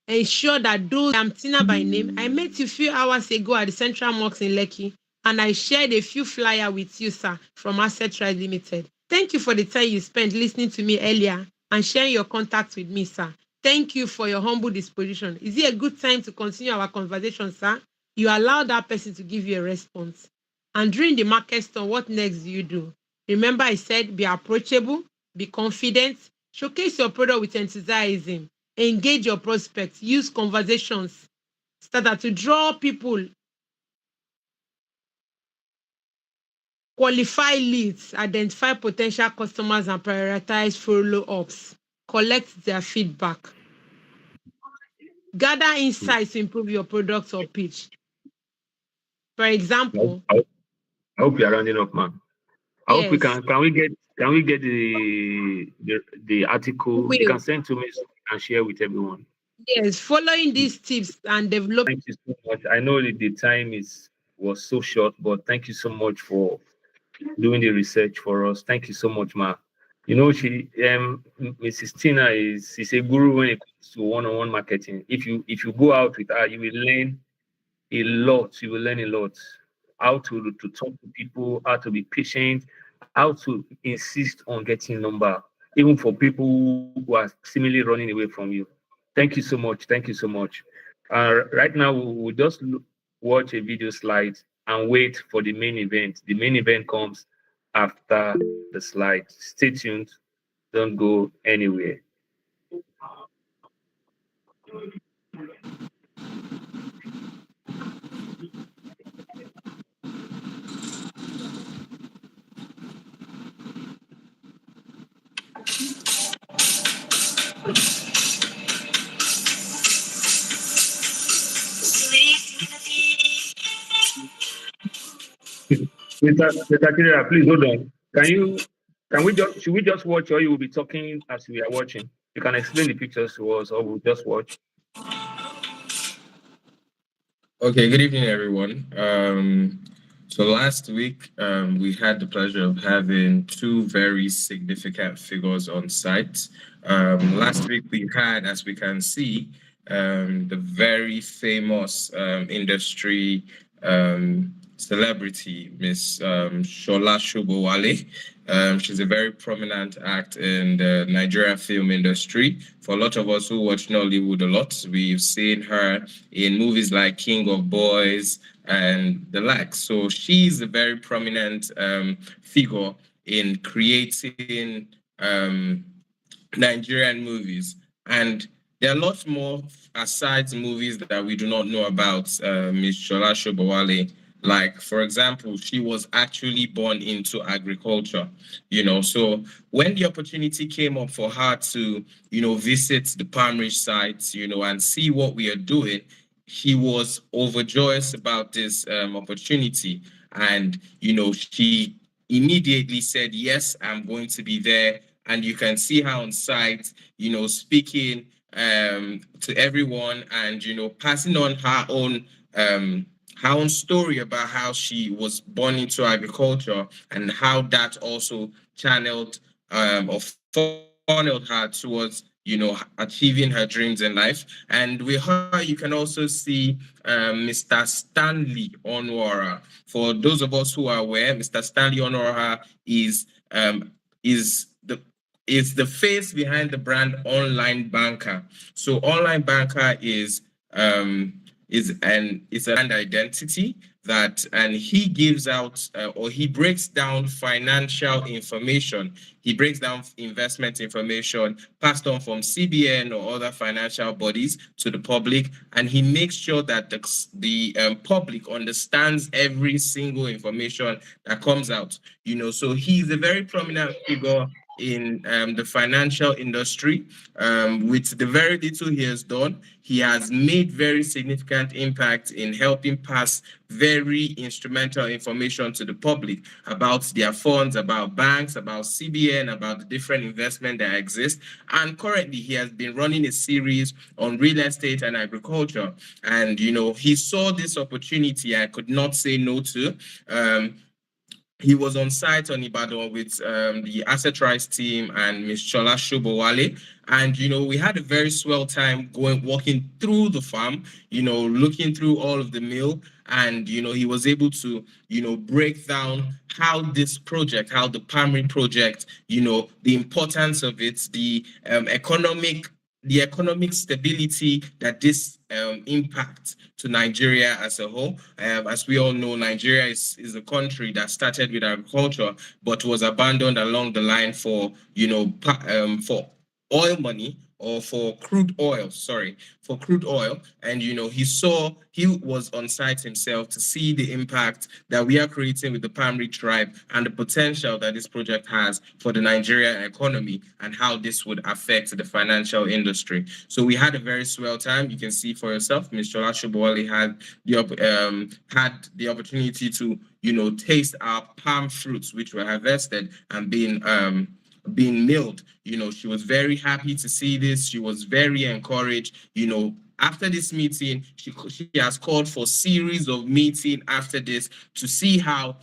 ensure that those. I'm Tina by name. I met you a few hours ago at the Central Mosque in Lekki, and I shared a few flyers with you, sir, from Asset Rise Limited. Thank you for the time you spent listening to me earlier and sharing your contacts with me, sir. Thank you for your humble disposition. Is it a good time to continue our conversation, sir? You allow that person to give you a response. And during the market storm, what next do? Remember, I said be approachable, be confident, showcase your product with enthusiasm, engage your prospects, use conversations started to draw people, qualify leads, identify potential customers, and prioritize follow-ups. Collect their feedback. Gather insights to improve your product or pitch. For example, I hope you're rounding up, man. I hope we Yes. can we get the article? You Will. can send to me so we can share with everyone. Yes. Following these tips and develop. Thank you so much. I know that the time was so short, but thank you so much for doing the research for us. Thank you so much, Ma. You know, Mrs. Tina is a guru when it comes to one-on-one marketing. If you go out with her, you will learn a lot. You will learn a lot. How to talk to people, how to be patient, how to insist on getting number, even for people who are seemingly running away from you. Thank you so much. Thank you so much. Right now, we'll just watch a video slide and wait for the main event. The main event comes after the slide. Stay tuned. Don't go anywhere. Mr. Kirera, please hold on. Should we just watch, or you will be talking as we are watching? You can explain the pictures to us, or we'll just watch. Okay, good evening, everyone. So last week, we had the pleasure of having two very significant figures on site. Last week, we had, as we can see, the very famous industry celebrity, Miss Shola Shobowale. She's a very prominent act in the Nigerian film industry. For a lot of us who watch Nollywood a lot, we've seen her in movies like King of Boys and the like. So she's a very prominent figure in creating Nigerian movies. And there are lots more aside movies that we do not know about Miss Shola Shobowale. Like, for example, she was actually born into agriculture, So when the opportunity came up for her to, visit the Palmridge sites, and see what we are doing, she was overjoyed about this opportunity. And, she immediately said, yes, I'm going to be there. And you can see her on site, speaking to everyone and, passing on her own story about how she was born into agriculture and how that also channeled or funneled her towards achieving her dreams in life. And with her, you can also see Mr. Stanley Onwara. For those of us who are aware, Mr. Stanley Onwara is the face behind the brand Online Banker. So Online Banker is it's a brand identity and he gives out or he breaks down financial information. He breaks down investment information passed on from CBN or other financial bodies to the public, and he makes sure that the public understands every single information that comes out. So he's a very prominent figure in the financial industry. With the very little he has done, he has made very significant impact in helping pass very instrumental information to the public about their funds, about banks, about CBN, about the different investment that exist. And currently he has been running a series on real estate and agriculture. And, he saw this opportunity and could not say no to. He was on site on Ibadan with the Asset Rise team and Ms. Shola Shobowale. And, we had a very swell time walking through the farm, looking through all of the mill. And, he was able to, break down how this project, how the Palmridge project, the importance of it, the economic stability that this impacts to Nigeria as a whole. As we all know, Nigeria is a country that started with agriculture, but was abandoned along the line for, for oil money or for crude oil, sorry, for crude oil. And, he was on site himself to see the impact that we are creating with the Palm Ridge tribe and the potential that this project has for the Nigerian economy and how this would affect the financial industry. So we had a very swell time. You can see for yourself, Ms. Shola Shobowale had the opportunity to, taste our palm fruits, which were harvested and being milled. She was very happy to see this. She was very encouraged. After this meeting, she has called for series of meeting after this to see how,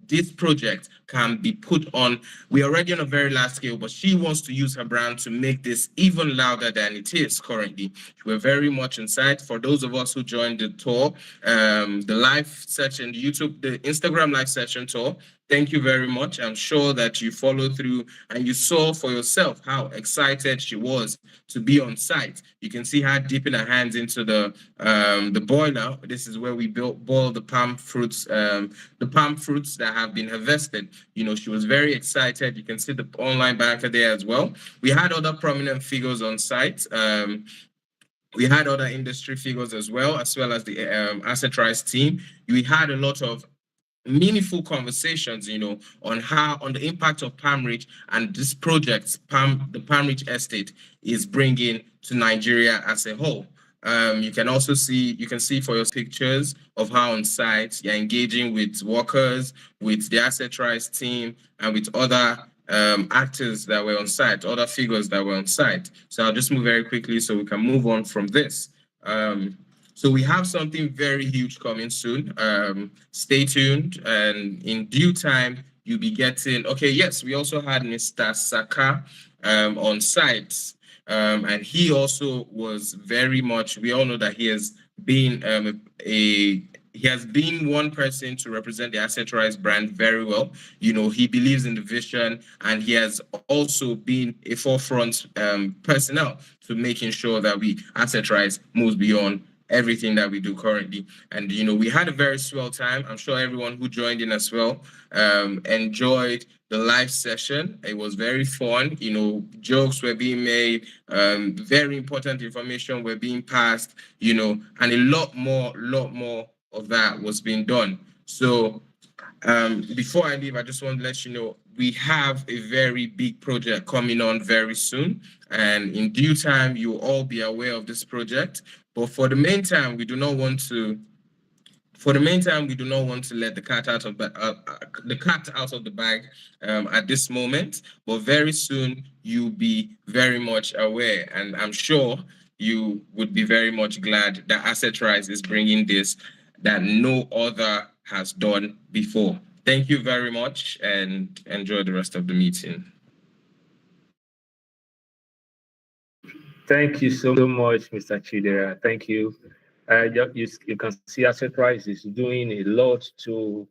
this project can be put on. We're already on a very large scale, but she wants to use her brand to make this even louder than it is currently. We're very much inside. For those of us who joined the tour, the live session, the Instagram live session tour, thank you very much. I'm sure that you followed through and you saw for yourself how excited she was to be on site. You can see her dipping her hands into the boiler. This is where we boil the palm fruits that have been harvested. She was very excited. You can see the online banker there as well. We had other prominent figures on site. We had other industry figures as well as the Asset Rise team. We had a lot of meaningful conversations, on the impact of Palm Ridge and this project, the Palm Ridge Estate is bringing to Nigeria as a whole. You can see for your pictures of how on site you're engaging with workers, with the Asset Rise team, and with other actors that were on site, other figures that were on site. So I'll just move very quickly so we can move on from this. So we have something very huge coming soon. Stay tuned, and in due time, you'll be getting. Okay, yes, we also had Mr. Saka on site, and he also was very much. We all know that he has been he has been one person to represent the Asset Rise brand very well. He believes in the vision, and he has also been a forefront personnel to making sure that Asset Rise moves beyond everything that we do currently. And we had a very swell time. I'm sure everyone who joined in as well enjoyed the live session. It was very fun. Jokes were being made, very important information were being passed, and a lot more of that was being done. So before I leave, I just want to let you know we have a very big project coming on very soon, and in due time you'll all be aware of this project. But for the meantime, we do not want to let the cat out of the bag at this moment. But very soon you'll be very much aware, and I'm sure you would be very much glad that Asset Rise is bringing this that no other has done before. Thank you very much, and enjoy the rest of the meeting. Thank you so much, Mr. Chidera. Thank you. You can see Asset Rise is doing a lot to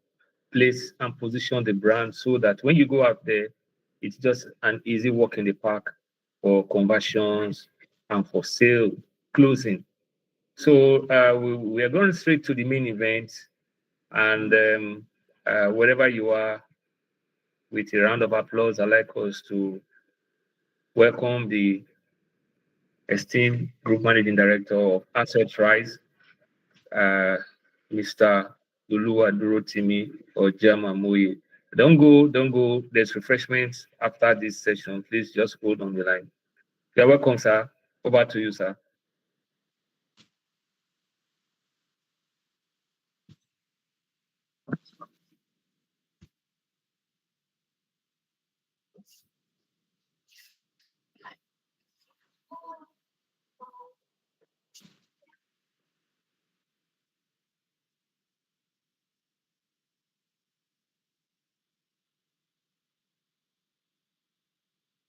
place and position the brand so that when you go out there, it's just an easy walk in the park for conversions and for sale closing. So we are going straight to the main event, and wherever you are, with a round of applause, I'd like us to welcome the esteemed Group Managing Director of Asset Rise, Mr. Oluwadurotimi Ojamamoye. Don't go. There's refreshments after this session. Please just hold on the line. You're welcome, sir. Over to you, sir.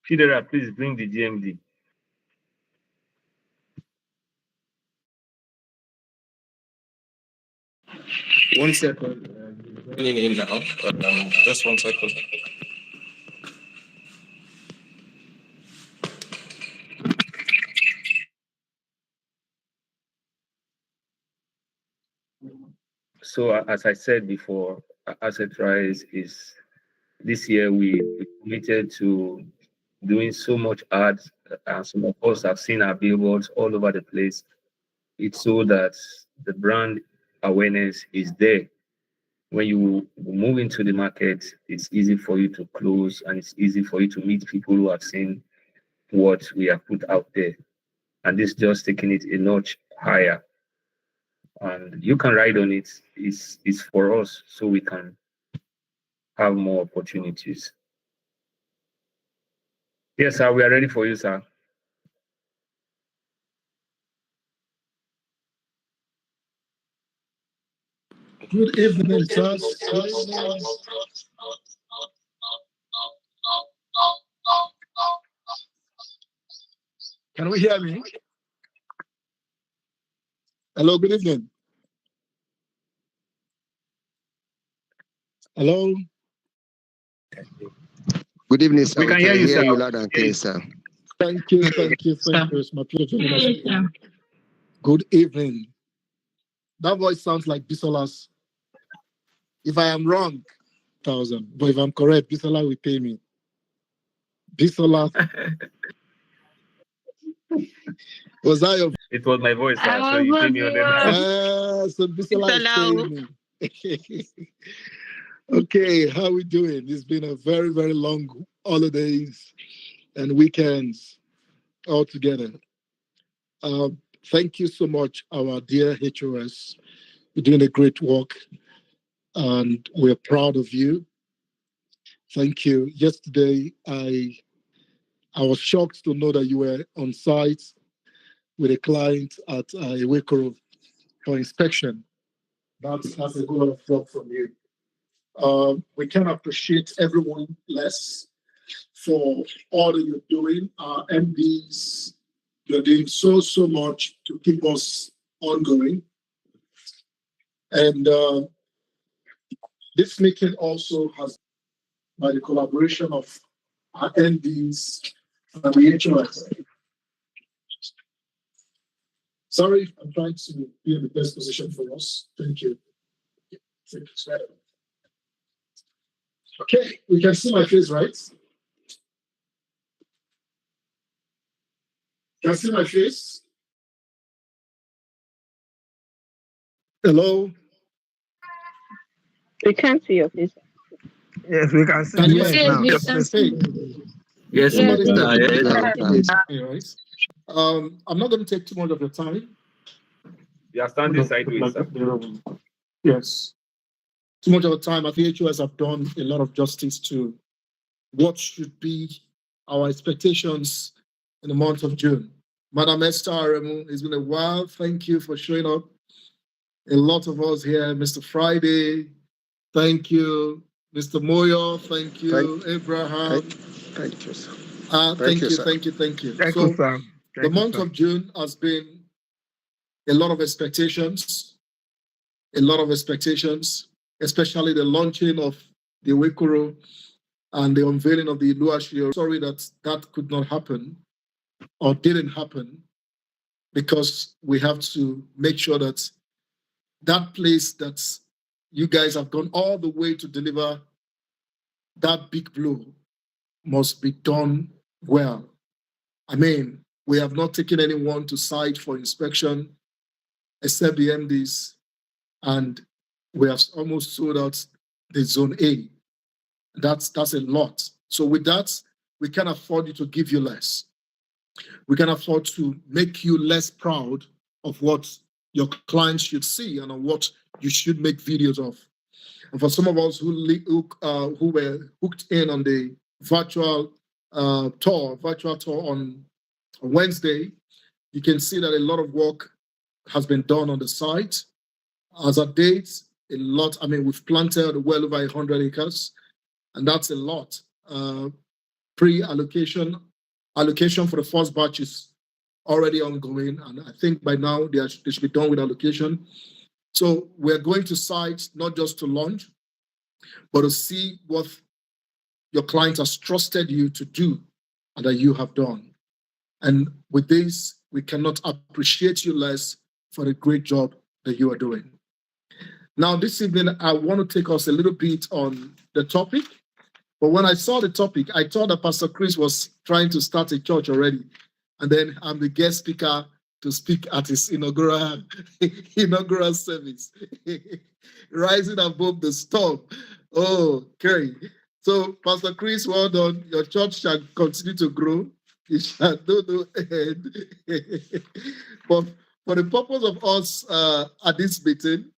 Chidera, please bring the GMD. One second. Joining in now. Just 1 second. So as I said before, Asset Rise is this year we committed to doing so much ads some of us have seen our billboards all over the place. It's so that the brand awareness is there. When you move into the market, it's easy for you to close and it's easy for you to meet people who have seen what we have put out there. And this just taking it a notch higher. And you can ride on it. It's for us so we can have more opportunities. Yes, sir, we are ready for you, sir. Good evening, sir. Can we hear me? Hello, good evening. Hello. Good evening, sir. We can hear you, sir. Loud and clear, sir. Thank you. It's my pleasure. Good evening. That voice sounds like Bisola's. If I am wrong, 1,000. But if I'm correct, Bisola will pay me. Bisola. Was that your? It was my voice, sir. So you pay me on the So Bisola is paying me. Okay, how we doing? It's been a very, very long holidays and weekends all together. Thank you so much, our dear HOS. You're doing a great work, and we're proud of you. Thank you. Yesterday, I was shocked to know that you were on site with a client at Ewekoro for inspection. That's a good lot of job from you. We can appreciate everyone less for all that you're doing. Our MDs, you're doing so much to keep us ongoing. And this meeting also has, by the collaboration of our MDs and the HOS. Sorry, I'm trying to be in the best position for us. Thank you. Okay, we can see my face, right? Can you see my face? Hello? We can't see your face. Yes, we can see you now. Yes, Right. I'm not going to take too much of your time. You are standing sideways, sir. Yes. Too much of the time. I think HOS have done a lot of justice to what should be our expectations in the month of June. Madam Esther Aremu, it's been a while. Thank you for showing up. A lot of us here, Mr. Friday, thank you. Mr. Moyo, thank you. Abraham. Thank you, sir. Thank you. Thank you, sir. The month of June has been a lot of expectations, especially the launching of the Wekuro and the unveiling of the Iluashio. Sorry that could not happen or didn't happen, because we have to make sure that that place that you guys have gone all the way to deliver that big blow must be done well. I mean, we have not taken anyone to site for inspection except the MDs, and we have almost sold out the zone A. That's a lot. So with that, we can afford you to give you less. We can afford to make you less proud of what your clients should see and on what you should make videos of. And for some of us who were hooked in on the virtual tour on Wednesday, you can see that a lot of work has been done on the site. As of date, we've planted well over 100 acres, and that's a lot. Allocation for the first batch is already ongoing, and I think by now they should be done with allocation. So we're going to sites not just to launch, but to see what your client has trusted you to do and that you have done. And with this, we cannot appreciate you less for the great job that you are doing. Now, this evening, I want to take us a little bit on the topic, But when I saw the topic, I thought that Pastor Chris was trying to start a church already. And then I'm the guest speaker to speak at his inaugural service. Rising above the storm. Oh, okay. So, Pastor Chris, well done. Your church shall continue to grow. It shall know no end. But for the purpose of us at this meeting,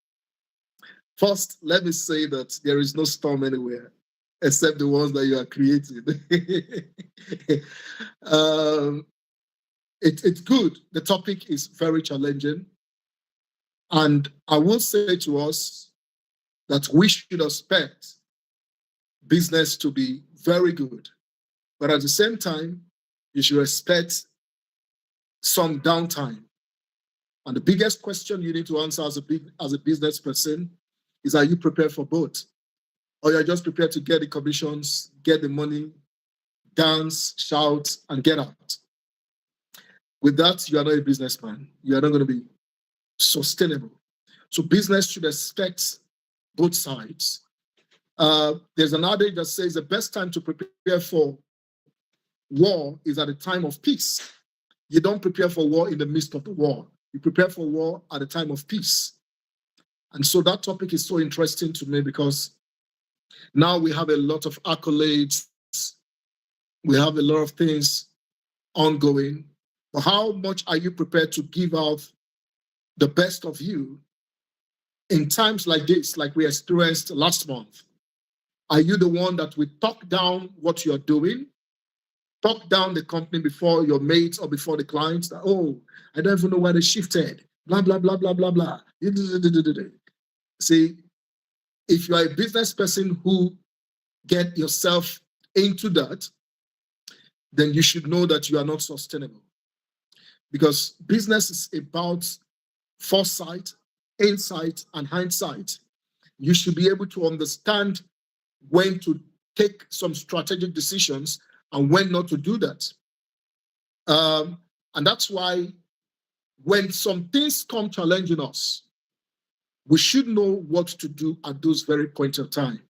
first, let me say that there is no storm anywhere except the ones that you are creating. It's good. The topic is very challenging. And I will say to us that we should expect business to be very good. But at the same time, you should expect some downtime. And the biggest question you need to answer as a business person is, are you prepared for both? Or you're just prepared to get the commissions, get the money, dance, shout, and get out? With that, you are not a businessman. You are not going to be sustainable. So business should expect both sides. There's an adage that says the best time to prepare for war is at the time of peace. You don't prepare for war in the midst of the war. You prepare for war at the time of peace. And so that topic is so interesting to me because now we have a lot of accolades. We have a lot of things ongoing. But how much are you prepared to give out the best of you in times like this, like we experienced last month? Are you the one that will talk down what you're doing? Talk down the company before your mates or before the clients that, oh, I don't even know why they shifted, blah, blah, blah, blah, blah, blah. See, if you are a business person who get yourself into that, then you should know that you are not sustainable. Because business is about foresight, insight, and hindsight. You should be able to understand when to take some strategic decisions and when not to do that. And that's why when some things come challenging us, we should know what to do at those very points of time.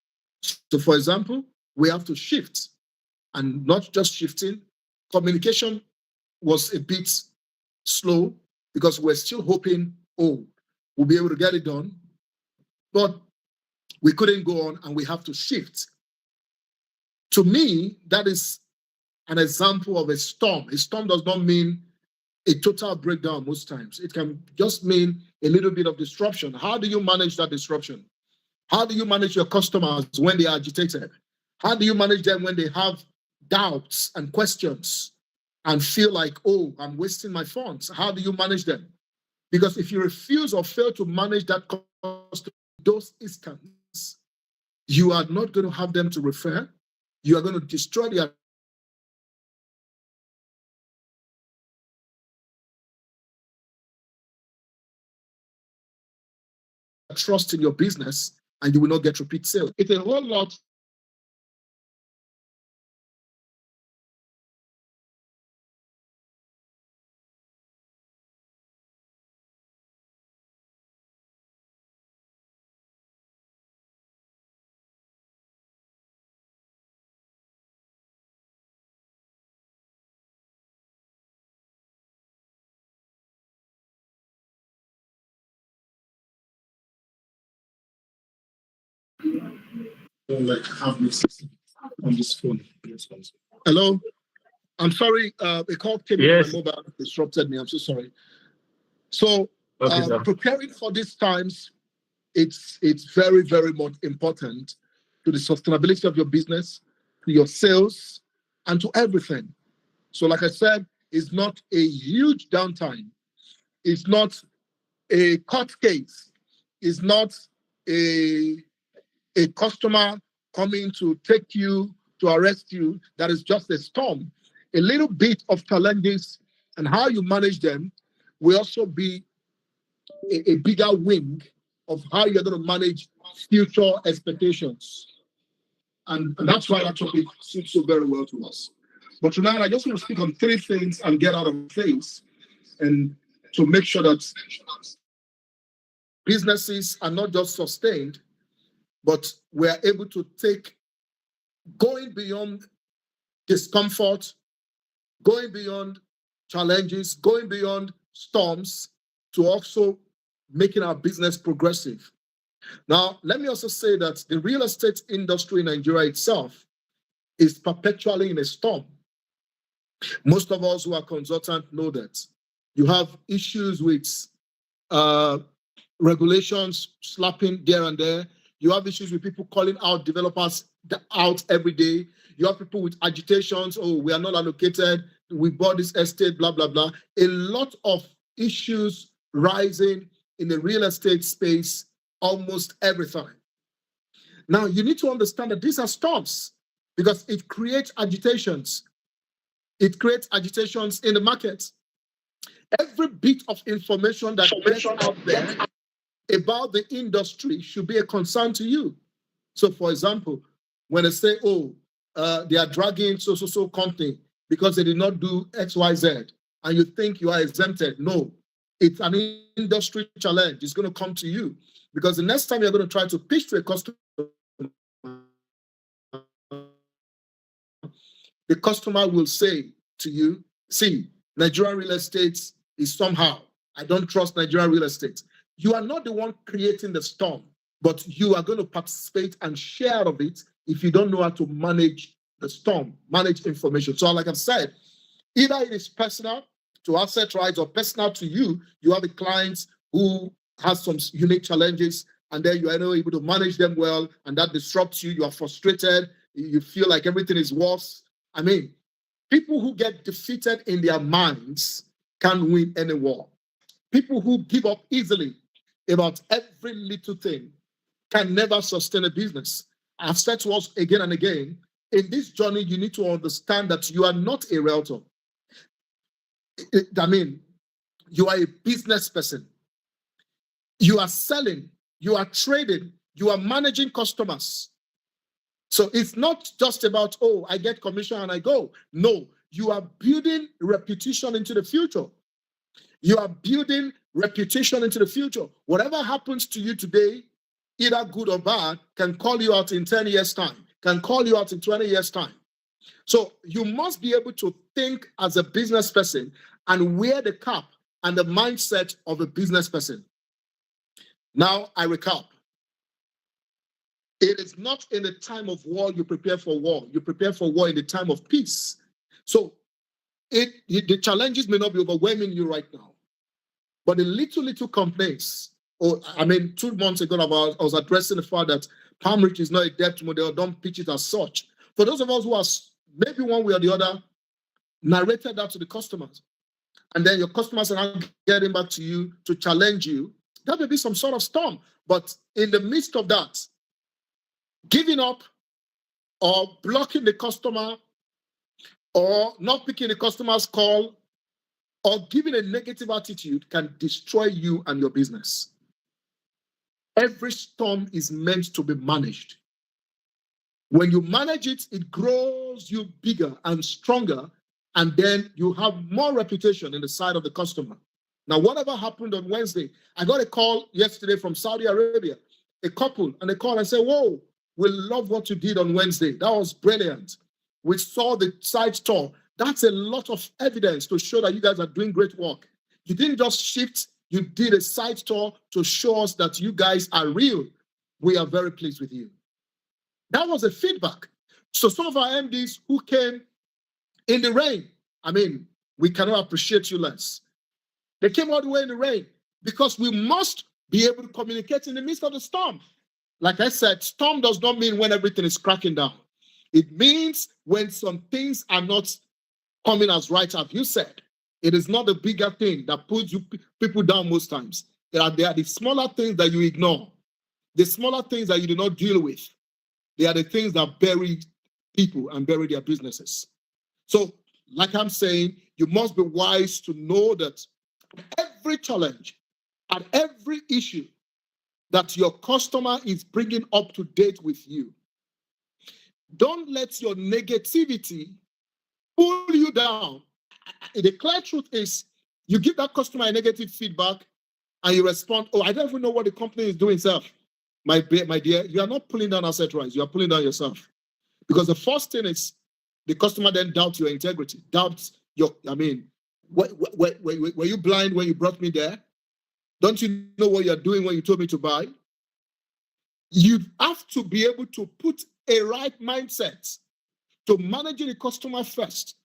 So, for example, we have to shift, and not just shifting. Communication was a bit slow because we're still hoping, oh, we'll be able to get it done. But we couldn't go on, and we have to shift. To me, that is an example of a storm. A storm does not mean a total breakdown most times. It can just mean a little bit of disruption. How do you manage that disruption? How do you manage your customers when they are agitated? How do you manage them when they have doubts and questions and feel like, oh, I'm wasting my funds? How do you manage them? Because if you refuse or fail to manage that customer, those instances, you are not going to have them to refer. You are going to destroy their trust in your business, and you will not get repeat sales. It's a whole lot. Like have mixes on this phone. Hello, I'm sorry. A call came in my mobile, disrupted me. I'm so sorry. So preparing for these times, it's very, very much important to the sustainability of your business, to your sales, and to everything. So, like I said, it's not a huge downtime. It's not a court case. It's not a customer coming to take you, to arrest you. That is just a storm. A little bit of challenges and how you manage them will also be a bigger wing of how you're going to manage future expectations. And that's why that topic suits so very well to us. But tonight, I just want to speak on three things and get out of things, and to make sure that businesses are not just sustained, but we're able to take going beyond discomfort, going beyond challenges, going beyond storms to also making our business progressive. Now, let me also say that the real estate industry in Nigeria itself is perpetually in a storm. Most of us who are consultants know that. You have issues with regulations slapping there and there. You have issues with people calling out developers out every day. You have people with agitations. Oh, we are not allocated. We bought this estate, blah, blah, blah. A lot of issues rising in the real estate space almost every time. Now, you need to understand that these are storms because it creates agitations. It creates agitations in the market. Every bit of information that gets out there about the industry should be a concern to you. So, for example, when they say, oh, they are dragging so company because they did not do X, Y, Z, and you think you are exempted. No, it's an industry challenge. It's going to come to you because the next time you're going to try to pitch to a customer, the customer will say to you, see, Nigerian real estate is somehow, I don't trust Nigerian real estate. You are not the one creating the storm, but you are going to participate and share of it if you don't know how to manage the storm, manage information. So like I've said, either it is personal to asset rights or personal to you. You have a client who has some unique challenges and then you are not able to manage them well and that disrupts you. You are frustrated. You feel like everything is worse. I mean, people who get defeated in their minds can't win any war. People who give up easily about every little thing can never sustain a business. I've said to us again and again, in this journey, you need to understand that you are not a realtor. I mean, you are a business person. You are selling, you are trading, you are managing customers. So it's not just about, oh, I get commission and I go. No, you are building reputation into the future. You are building reputation into the future. Whatever happens to you today, either good or bad, can call you out in 10 years' time, can call you out in 20 years' time. So you must be able to think as a business person and wear the cap and the mindset of a business person. Now I recap. It is not in the time of war you prepare for war. You prepare for war in the time of peace. So the challenges may not be overwhelming you right now, but the little complaints, or I mean, 2 months ago, I was addressing the fact that Palm Rich is not a debt model, don't pitch it as such. For those of us who are maybe one way or the other, narrated that to the customers, and then your customers are now getting back to you to challenge you, that may be some sort of storm. But in the midst of that, giving up or blocking the customer or not picking the customer's call or giving a negative attitude can destroy you and your business. Every storm is meant to be managed. When you manage it, it grows you bigger and stronger, and then you have more reputation in the sight of the customer. Now, whatever happened on Wednesday, I got a call yesterday from Saudi Arabia, a couple, and they called and said, whoa, we love what you did on Wednesday. That was brilliant. We saw the site tour. That's a lot of evidence to show that you guys are doing great work. You didn't just shift, you did a site tour to show us that you guys are real. We are very pleased with you. That was a feedback. So some of our MDs who came in the rain, I mean, we cannot appreciate you less. They came all the way in the rain because we must be able to communicate in the midst of the storm. Like I said, storm does not mean when everything is cracking down. It means when some things are not coming as right as you said. It is not the bigger thing that puts you people down most times. They are the smaller things that you ignore, the smaller things that you do not deal with. They are the things that bury people and bury their businesses. So, like I'm saying, you must be wise to know that every challenge and every issue that your customer is bringing up to date with you, don't let your negativity pull you down. The clear truth is, you give that customer a negative feedback and you respond, oh, I don't even know what the company is doing, self. My dear, you are not pulling down asset rights, you are pulling down yourself. Because the first thing is the customer then doubts your integrity, doubts your, were you blind when you brought me there? Don't you know what you're doing when you told me to buy? You have to be able to put a right mindset to managing the customer first,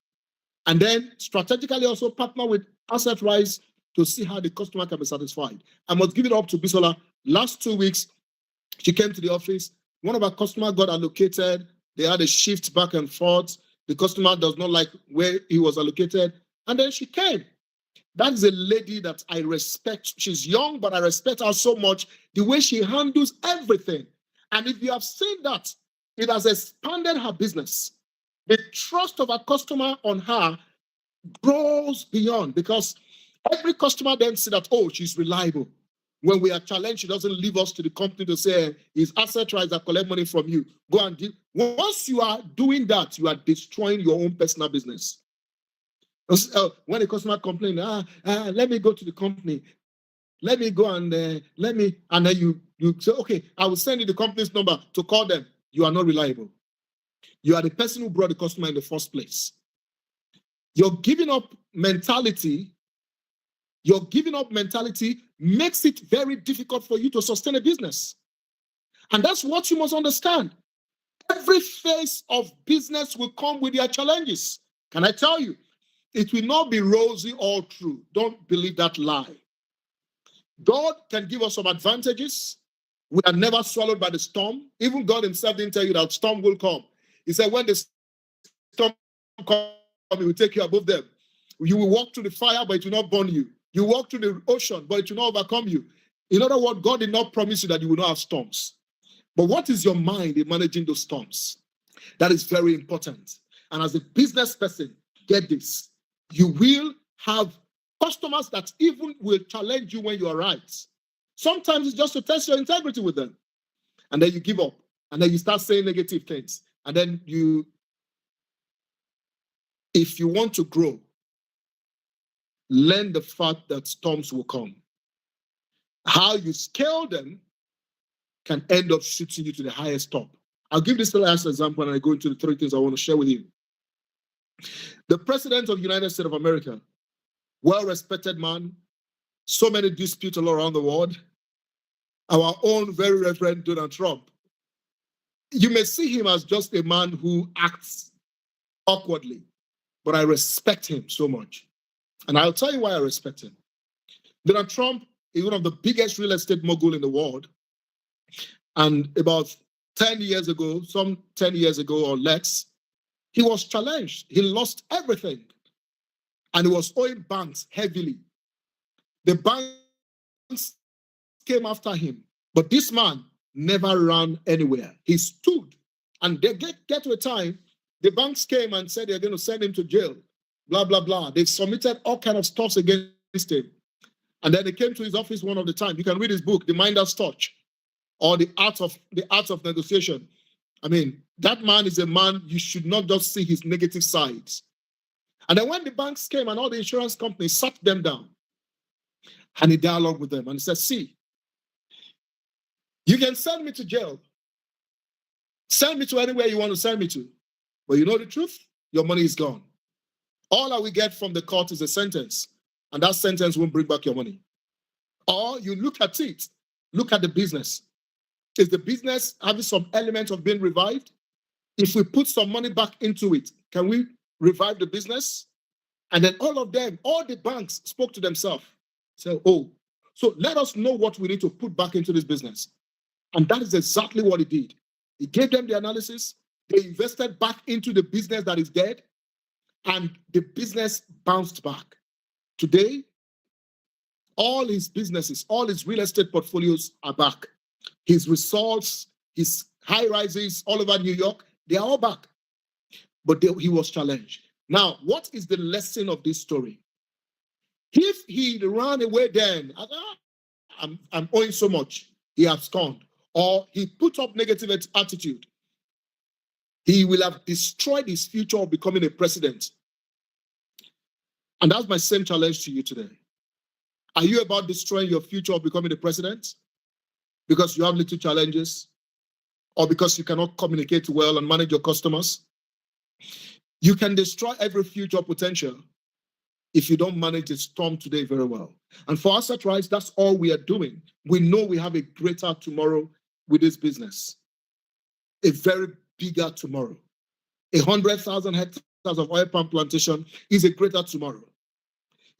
and then strategically also partner with Asset Rise to see how the customer can be satisfied. I must give it up to Bisola. Last 2 weeks, she came to the office. One of our customers got allocated. They had a shift back and forth. The customer does not like where he was allocated. And then she came. That's a lady that I respect. She's young, but I respect her so much, the way she handles everything. And if you have seen that, it has expanded her business. The trust of a customer on her grows beyond, because every customer then see that, oh, she's reliable. When we are challenged, she doesn't leave us to the company to say, his asset tries to collect money from you. Go and do. Once you are doing that, you are destroying your own personal business. When a customer complains, let me go to the company. Let me go and and then you say, okay, I will send you the company's number to call them. You are not reliable. You are the person who brought the customer in the first place. Your giving up mentality makes it very difficult for you to sustain a business. And that's what you must understand. Every phase of business will come with their challenges. Can I tell you? It will not be rosy all through. Don't believe that lie. God can give us some advantages. We are never swallowed by the storm. Even God himself didn't tell you that storm will come. He said, when the storm comes, he will take you above them. You will walk through the fire, but it will not burn you. You walk through the ocean, but it will not overcome you. In other words, God did not promise you that you will not have storms. But what is your mind in managing those storms? That is very important. And as a business person, get this. You will have customers that even will challenge you when you are right. Sometimes it's just to test your integrity with them. And then you give up. And then you start saying negative things. And then if you want to grow, learn the fact that storms will come. How you scale them can end up shooting you to the highest top. I'll give this last example and I go into the 3 things I want to share with you. The president of the United States of America, well-respected man, so many disputes all around the world, our own very reverend Donald Trump. You may see him as just a man who acts awkwardly, but I respect him so much. And I'll tell you why I respect him. Donald Trump is one of the biggest real estate mogul in the world. And about 10 years ago, some 10 years ago or less, he was challenged. He lost everything. And he was owing banks heavily. The banks came after him. But this man never ran anywhere. He stood. And they get to a time, the banks came and said they're going to send him to jail. Blah, blah, blah. They submitted all kinds of stuff against him. And then they came to his office one of the time. You can read his book, The Minder's Touch, or the art of negotiation. I mean, that man is a man, you should not just see his negative sides. And then when the banks came and all the insurance companies sat them down, and he dialogued with them and he said, see, you can send me to jail. Send me to anywhere you want to send me to. But you know the truth? Your money is gone. All that we get from the court is a sentence. And that sentence won't bring back your money. Or you look at it, look at the business. Is the business having some element of being revived? If we put some money back into it, can we revive the business? And then all of them, all the banks spoke to themselves. Said, oh, so let us know what we need to put back into this business. And that is exactly what he did. He gave them the analysis. They invested back into the business that is dead. And the business bounced back. Today, all his businesses, all his real estate portfolios are back. His resorts, his high rises all over New York, they are all back. But he was challenged. Now, what is the lesson of this story? If he ran away then, I'm owing so much, he absconded, or he put up negative attitude, he will have destroyed his future of becoming a president. And that's my same challenge to you today. Are you about destroying your future of becoming a president? Because you have little challenges? or because you cannot communicate well and manage your customers. You can destroy every future potential if you don't manage the storm today very well. And for us at Rise, that's all we are doing. We know we have a greater tomorrow with this business, a very bigger tomorrow. 100,000 hectares of oil palm plantation is a greater tomorrow.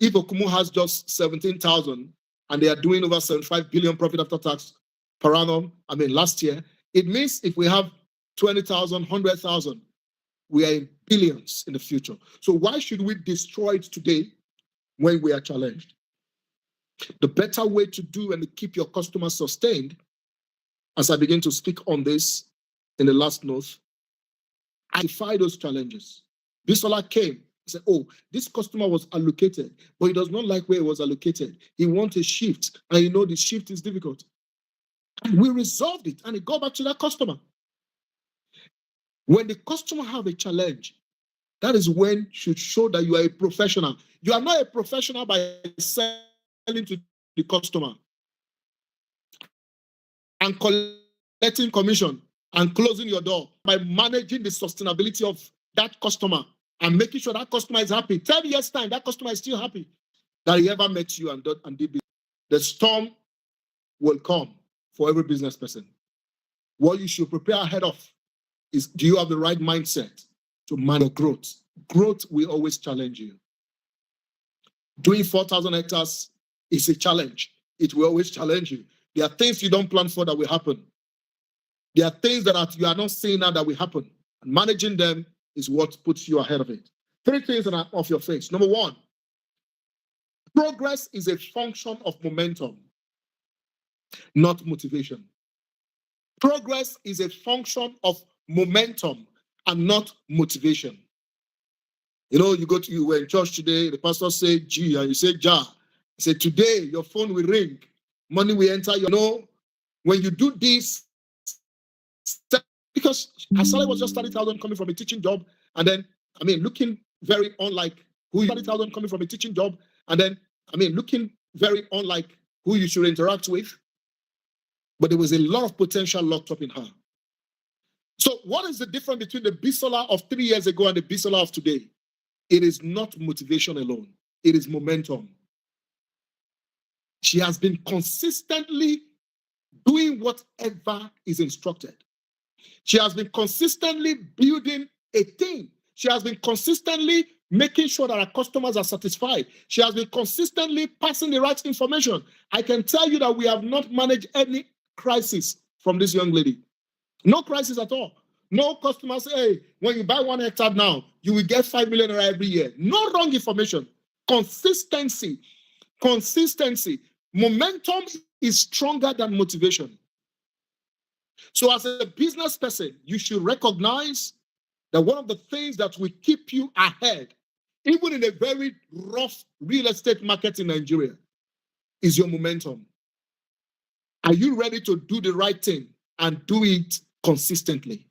If Okumu has just 17,000 and they are doing over 75 billion profit after tax per annum, last year, it means if we have 20,000, 100,000, we are in billions in the future. So why should we destroy it today when we are challenged? The better way to do and to keep your customers sustained, as I begin to speak on this in the last note, identify those challenges. Bisola came and said, oh, this customer was allocated, but he does not like where he was allocated. He wants a shift, and you know the shift is difficult. And we resolved it, and it got back to that customer. When the customer have a challenge, that is when you should show that you are a professional. You are not a professional by selling to the customer and collecting commission and closing your door, by managing the sustainability of that customer and making sure that customer is happy. 10 years time, that customer is still happy that he ever met you and did business. The storm will come for every business person. What you should prepare ahead of is, do you have the right mindset to manage growth? Growth will always challenge you. Doing 4,000 hectares is a challenge. It will always challenge you. There are things you don't plan for that will happen. There are things that you are not seeing now that will happen. And managing them is what puts you ahead of it. 3 things that are off your face. Number 1, progress is a function of momentum, not motivation. Progress is a function of momentum and not motivation. You know, you were in church today, the pastor said G, and you say Ja. He said, today your phone will ring, money will enter. You know, when you do this, because her salary was just 30,000 coming from a teaching job, and then looking very unlike who you 30,000 coming from a teaching job, and then looking very unlike who you should interact with. But there was a lot of potential locked up in her. So what is the difference between the Bisola of 3 years ago and the Bisola of today? It is not motivation alone. It is momentum. She has been consistently doing whatever is instructed. She has been consistently building a team. She has been consistently making sure that our customers are satisfied. She has been consistently passing the right information. I can tell you that we have not managed any crisis from this young lady. No crisis at all. No customer say, hey, when you buy 1 hectare now, you will get 5 million every year. No wrong information. Consistency. Consistency. Momentum is stronger than motivation. So as a business person, you should recognize that one of the things that will keep you ahead, even in a very rough real estate market in Nigeria, is your momentum. Are you ready to do the right thing and do it consistently?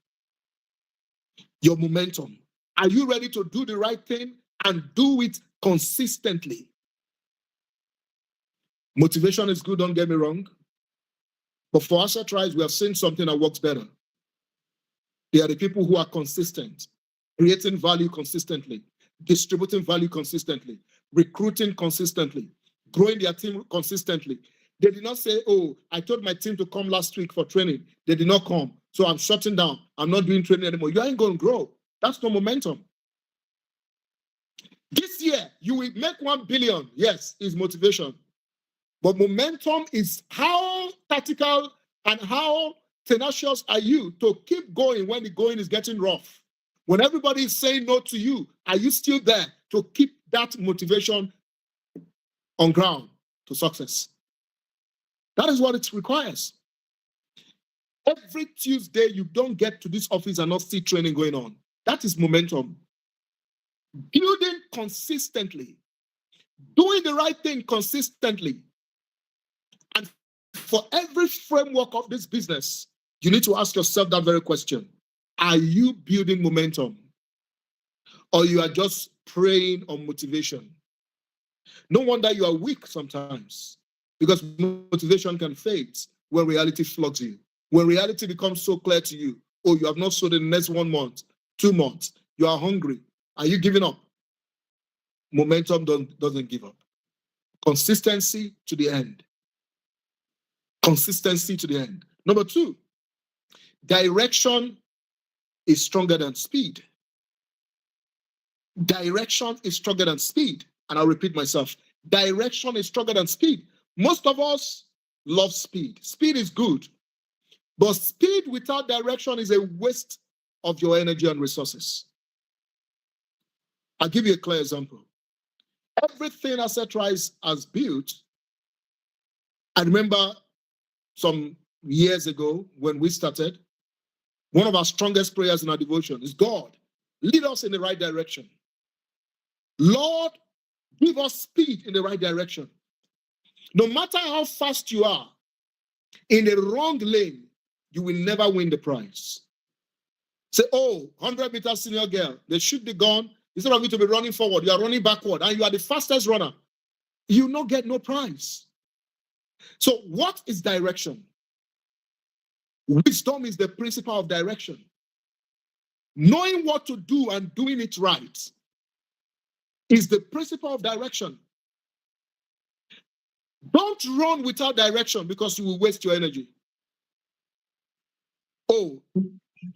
Your momentum. Are you ready to do the right thing and do it consistently? Motivation is good, don't get me wrong. But for us at Rise, we have seen something that works better. They are the people who are consistent, creating value consistently, distributing value consistently, recruiting consistently, growing their team consistently. They did not say, oh, I told my team to come last week for training. They did not come. So I'm shutting down. I'm not doing training anymore. You ain't going to grow. That's no momentum. This year, you will make 1 billion. Yes, is motivation. But momentum is how tactical and how tenacious are you to keep going when the going is getting rough. When everybody is saying no to you, are you still there to keep that motivation on ground to success? That is what it requires. Every Tuesday, you don't get to this office and not see training going on. That is momentum. Building consistently, doing the right thing consistently. And for every framework of this business, you need to ask yourself that very question. Are you building momentum? Or you are just preying on motivation? No wonder you are weak sometimes, because motivation can fade when reality flogs you. When reality becomes so clear to you, oh, you have not sold in the next 1 month, 2 months, you are hungry. Are you giving up? Momentum doesn't give up. Consistency to the end. Consistency to the end. Number 2, direction is stronger than speed. Direction is stronger than speed. And I'll repeat myself. Direction is stronger than speed. Most of us love speed. Speed is good. But speed without direction is a waste of your energy and resources. I'll give you a clear example. Everything Asset Rise has built, I remember some years ago when we started, one of our strongest prayers in our devotion is, God, lead us in the right direction. Lord, give us speed in the right direction. No matter how fast you are, in the wrong lane, you will never win the prize. Say, oh, 100-meter senior girl, they shoot the gun. Instead of you to be running forward, you are running backward, and you are the fastest runner. You will not get no prize. So what is direction? Wisdom is the principle of direction. Knowing what to do and doing it right is the principle of direction. Don't run without direction because you will waste your energy. Oh,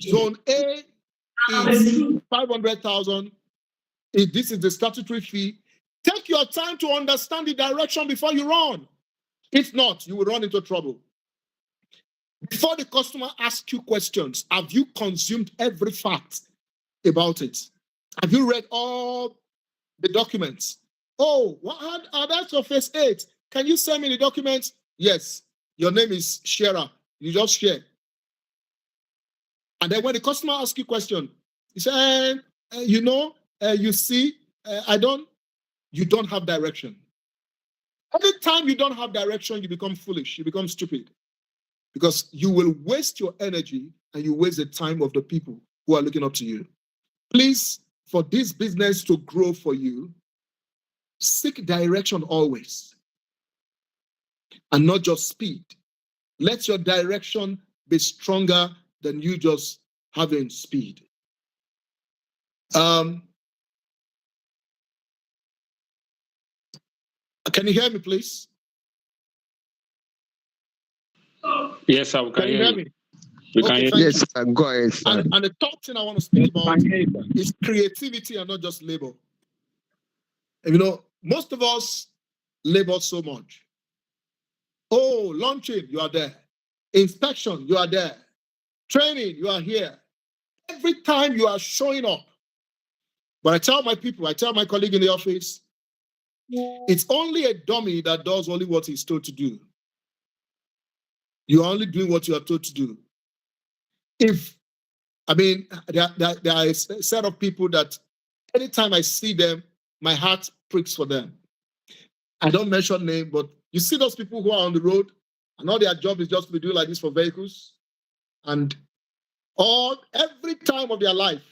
zone A is 500,000. If this is the statutory fee, take your time to understand the direction before you run. If not, you will run into trouble. Before the customer asks you questions, have you consumed every fact about it? Have you read all the documents? Oh, that's your phase 8. Can you send me the documents? Yes. Your name is Shara. You just share. And then when the customer asks you a question, you say, you see, you don't have direction. Anytime you don't have direction, you become foolish, you become stupid. Because you will waste your energy and you waste the time of the people who are looking up to you. Please, for this business to grow for you, seek direction always. And not just speed. Let your direction be stronger than you just having speed. Can you hear me, please? Yes, sir. Can you hear me? We can hear you. Yes, sir. Go ahead, sir. And the third thing I want to speak about is creativity and not just labor. And most of us labor so much. Oh, launching, you are there. Inspection, you are there. Training, you are here. Every time you are showing up. But I tell my people, I tell my colleague in the office, it's only a dummy that does only what he's told to do. You're only doing what you are told to do. There are a set of people that anytime I see them, my heart pricks for them. I don't mention name, but you see those people who are on the road and all their job is just to be doing like this for vehicles. And every time of their life,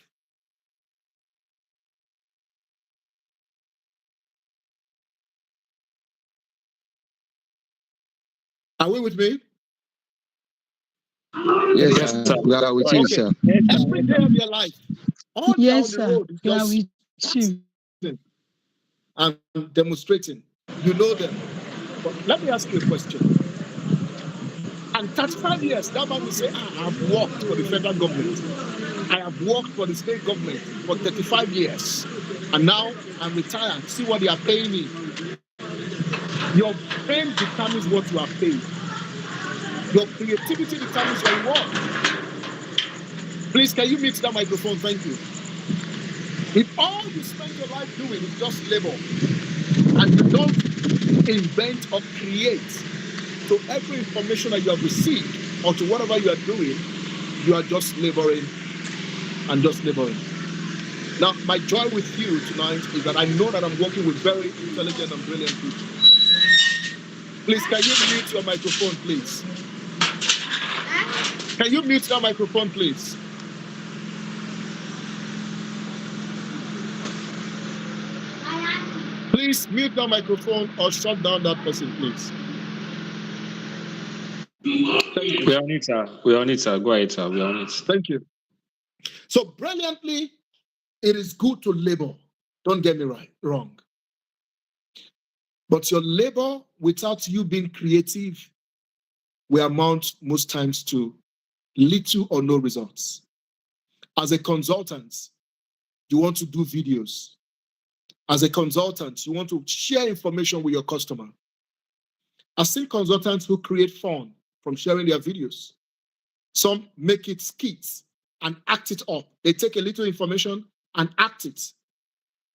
are we with me? Yes, sir. We are with you, sir. Every day of their life, all Yes, down the sir. road is We are just with you. and demonstrating. You know them. But let me ask you a question. And 35 years, that man will say, I have worked for the federal government. I have worked for the state government for 35 years. And now I'm retired. See what they are paying me. Your brain determines what you are paid. Your creativity determines your reward. Please, can you mute that microphone? Thank you. If all you spend your life doing is just labor, and you don't invent or create to every information that you have received or to whatever you are doing, you are just laboring and just laboring. Now, my joy with you tonight is that I know that I'm working with very intelligent and brilliant people. Please, can you mute your microphone, please? Can you mute that microphone, please? Please mute that microphone or shut down that person, please. We're on it, sir. We're on it, sir. Go ahead, sir. We're on it. Thank you. So brilliantly, it is good to labor. Don't get me wrong. But your labor without you being creative will amount most times to little or no results. As a consultant, you want to do videos. As a consultant, you want to share information with your customer. I've seen consultants who create fun from sharing their videos. Some make it skits and act it up. They take a little information and act it.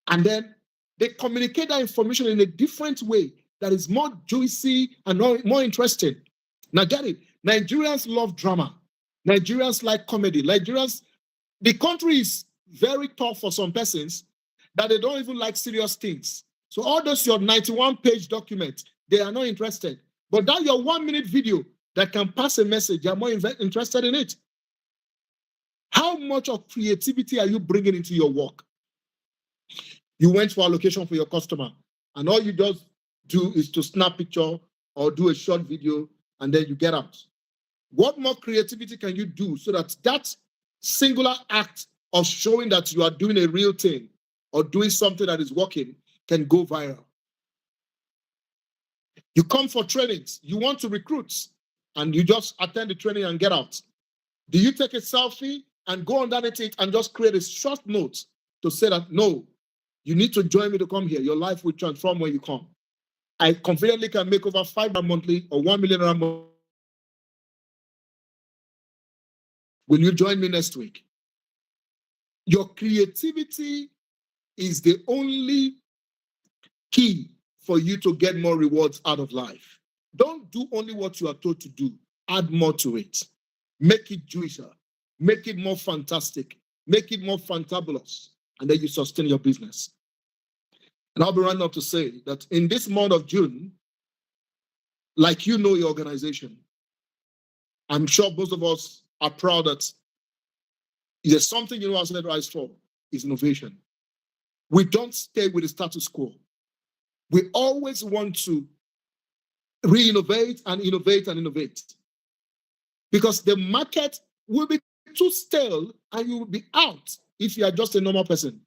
And then they communicate that information in a different way that is more juicy and more interesting. Now get it. Nigerians love drama. Nigerians like comedy. The country is very tough for some persons that they don't even like serious things. So all those your 91-page document, they are not interested. But that your 1-minute video that can pass a message, you're more interested in it. How much of creativity are you bringing into your work? You went for allocation for your customer, and all you just do is to snap picture or do a short video, and then you get out. What more creativity can you do so that that singular act of showing that you are doing a real thing or doing something that is working can go viral? You come for trainings, you want to recruit, and you just attend the training and get out. Do you take a selfie and go underneath it and just create a short note to say that, no, you need to join me to come here. Your life will transform when you come. I confidently can make over $5 monthly or $1 million monthly. Will you join me next week? Your creativity is the only key for you to get more rewards out of life. Don't do only what you are told to do. Add more to it. Make it juicier. Make it more fantastic. Make it more fantabulous. And then you sustain your business. And I'll be running up to say that in this month of June, like you know your organization, I'm sure most of us are proud that there's something you know as Rise for is innovation. We don't stay with the status quo. We always want to re-innovate and innovate and innovate. Because the market will be too stale and you will be out if you are just a normal person.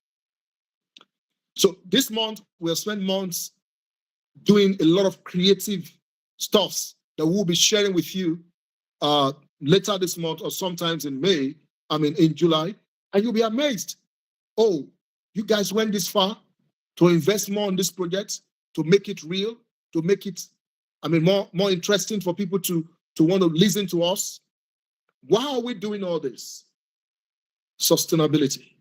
So this month, we'll spend months doing a lot of creative stuffs that we'll be sharing with you later this month or sometimes in July, and you'll be amazed. Oh, you guys went this far to invest more on this project, to make it real, to make it, more interesting for people to want to listen to us. Why are we doing all this? Sustainability,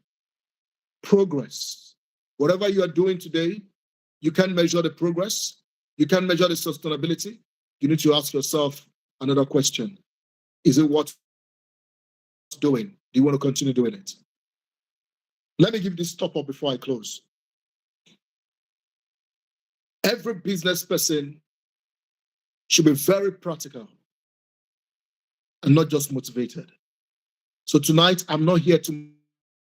progress. Whatever you are doing today, you can measure the progress. You can measure the sustainability. You need to ask yourself another question. Is it worth doing? Do you want to continue doing it? Let me give this top up before I close. Every business person should be very practical and not just motivated. So tonight, I'm not here to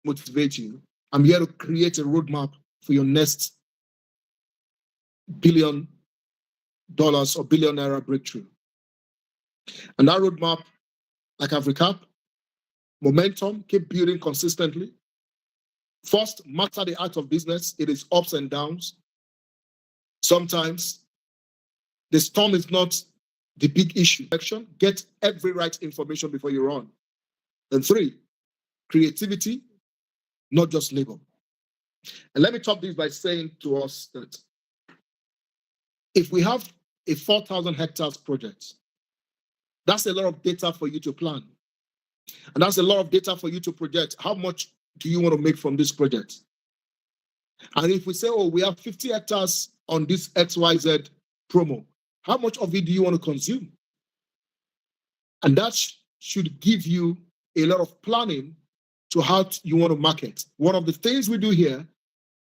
motivate you. I'm here to create a roadmap for your next $1 billion or billionaire breakthrough. And that roadmap, like I've recapped, momentum, keep building consistently. First, master the art of business. It is ups and downs. Sometimes the storm is not the big issue. Get every right information before you run. And 3, creativity, not just labor. And let me top this by saying to us that if we have a 4,000 hectares project, that's a lot of data for you to plan. And that's a lot of data for you to project. How much do you want to make from this project? And if we say, oh, we have 50 hectares on this XYZ promo, how much of it do you want to consume? And that should give you a lot of planning to how you want to market. One of the things we do here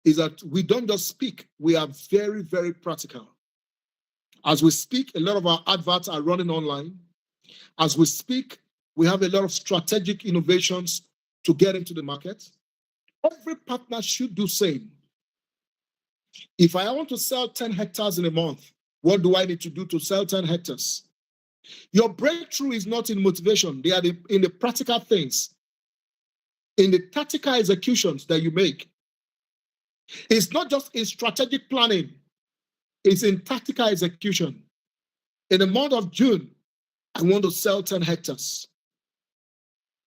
is that we don't just speak, we are very, very practical. As we speak, a lot of our adverts are running online. As we speak, we have a lot of strategic innovations to get into the market. Every partner should do the same. If I want to sell 10 hectares in a month, what do I need to do to sell 10 hectares? Your breakthrough is not in motivation. They are in the practical things, in the tactical executions that you make. It's not just in strategic planning. It's in tactical execution. In the month of June, I want to sell 10 hectares.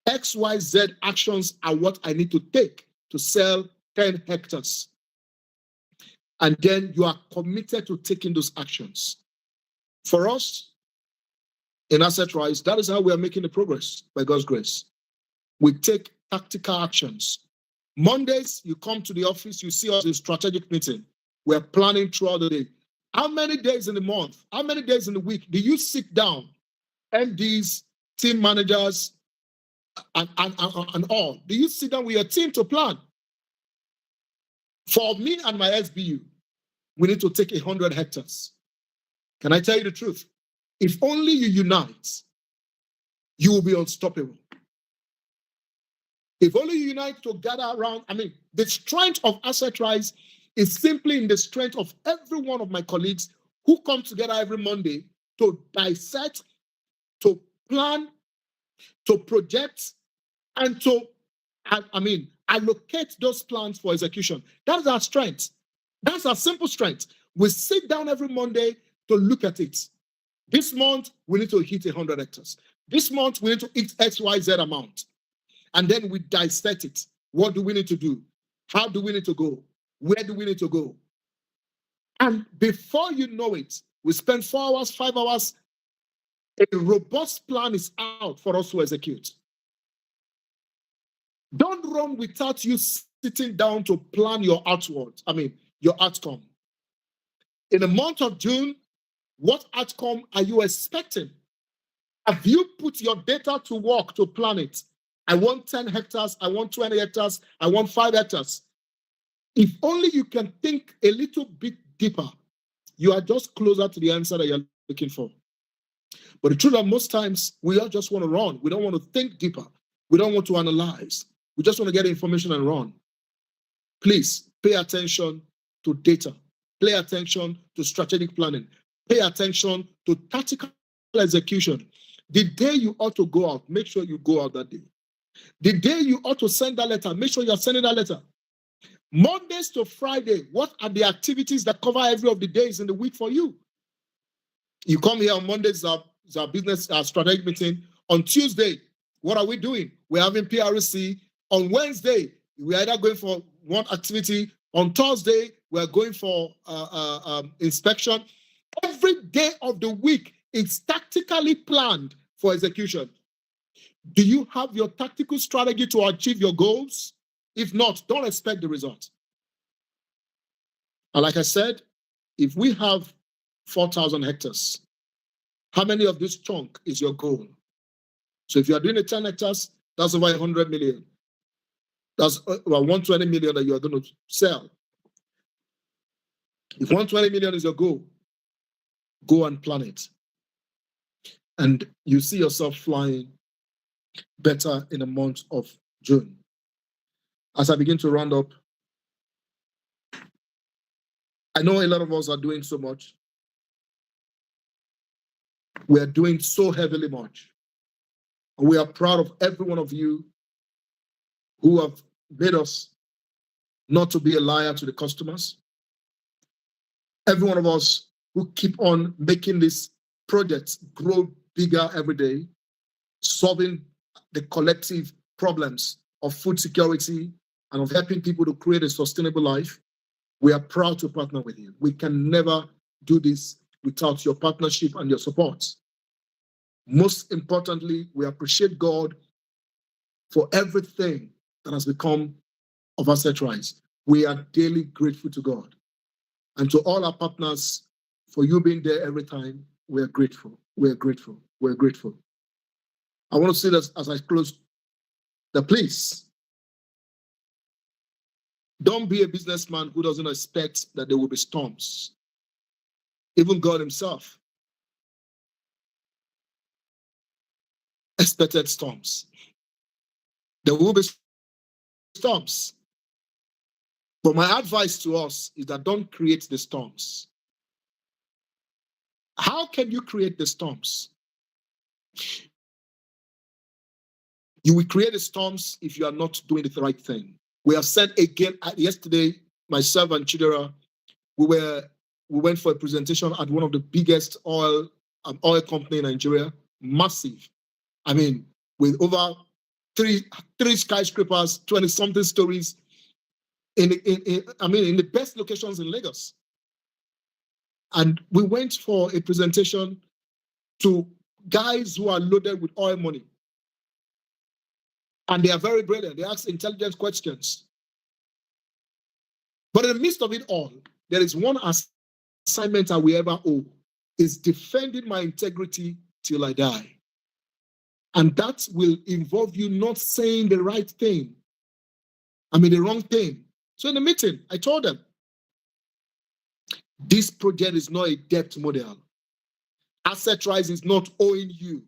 XYZ actions are what I need to take to sell 10 hectares. And then you are committed to taking those actions. For us, in Asset Rise, that is how we are making the progress, by God's grace. We take tactical actions. Mondays, you come to the office, you see us in strategic meeting. We're planning throughout the day. How many days in the month, how many days in the week do you sit down, MDs, team managers, and all? Do you sit down with your team to plan? For me and my SBU, we need to take 100 hectares. Can I tell you the truth? If only you unite, you will be unstoppable. If only you unite to gather around, the strength of Asset Rise is simply in the strength of every one of my colleagues who come together every Monday to dissect, to plan, to project, and to, allocate those plans for execution. That's our strength. That's our simple strength. We sit down every Monday to look at it. This month, we need to hit 100 hectares. This month, we need to hit XYZ amount. And then we dissect it. What do we need to do? How do we need to go? Where do we need to go? And before you know it, we spend 4 hours, 5 hours. A robust plan is out for us to execute. Don't run without you sitting down to plan your your outcome. In the month of June, what outcome are you expecting? Have you put your data to work to plan it? I want 10 hectares, I want 20 hectares, I want 5 hectares. If only you can think a little bit deeper, you are just closer to the answer that you're looking for. But the truth is, most times, we all just want to run. We don't want to think deeper. We don't want to analyze. We just want to get information and run. Please pay attention to data. Pay attention to strategic planning. Pay attention to tactical execution. The day you ought to go out, make sure you go out that day. The day you ought to send that letter, make sure you're sending that letter. Mondays to Friday, what are the activities that cover every of the days in the week for you? You come here on Mondays, our business strategic meeting. On Tuesday, what are we doing? We're having PRC. On Wednesday, we're either going for one activity. On Thursday, we're going for inspection. Every day of the week, it's tactically planned for execution. Do you have your tactical strategy to achieve your goals? If not, don't expect the result. And like I said, if we have 4,000 hectares, how many of this chunk is your goal? So if you are doing 10 hectares, that's over 100 million. That's about 120 million that you are going to sell. If 120 million is your goal, go and plan it. And you see yourself flying better in the month of June. As I begin to round up, I know a lot of us are doing so much. We are doing so heavily much. And we are proud of every one of you who have made us not to be a liar to the customers. Every one of us who keep on making these projects grow bigger every day, solving the collective problems of food security and of helping people to create a sustainable life. We are proud to partner with you. We can never do this without your partnership and your support. Most importantly, we appreciate God for everything that has become of Asset Rise. We are daily grateful to God. And to all our partners, for you being there every time, we are grateful. We are grateful. We are grateful. I want to say this as I close, that please, don't be a businessman who doesn't expect that there will be storms. Even God himself expected storms. There will be storms. But my advice to us is that don't create the storms. How can you create the storms? You will create the storms if you are not doing the right thing. We have said again yesterday, myself and Chidera, we went for a presentation at one of the biggest oil company in Nigeria, massive. I mean, with over three skyscrapers, 20-something stories in the best locations in Lagos. And we went for a presentation to guys who are loaded with oil money. And they are very brilliant. They ask intelligent questions. But in the midst of it all, there is one assignment I will ever owe, is defending my integrity till I die. And that will involve you not saying the right thing. The wrong thing. So in the meeting, I told them, this project is not a debt model. Asset Rise is not owing you.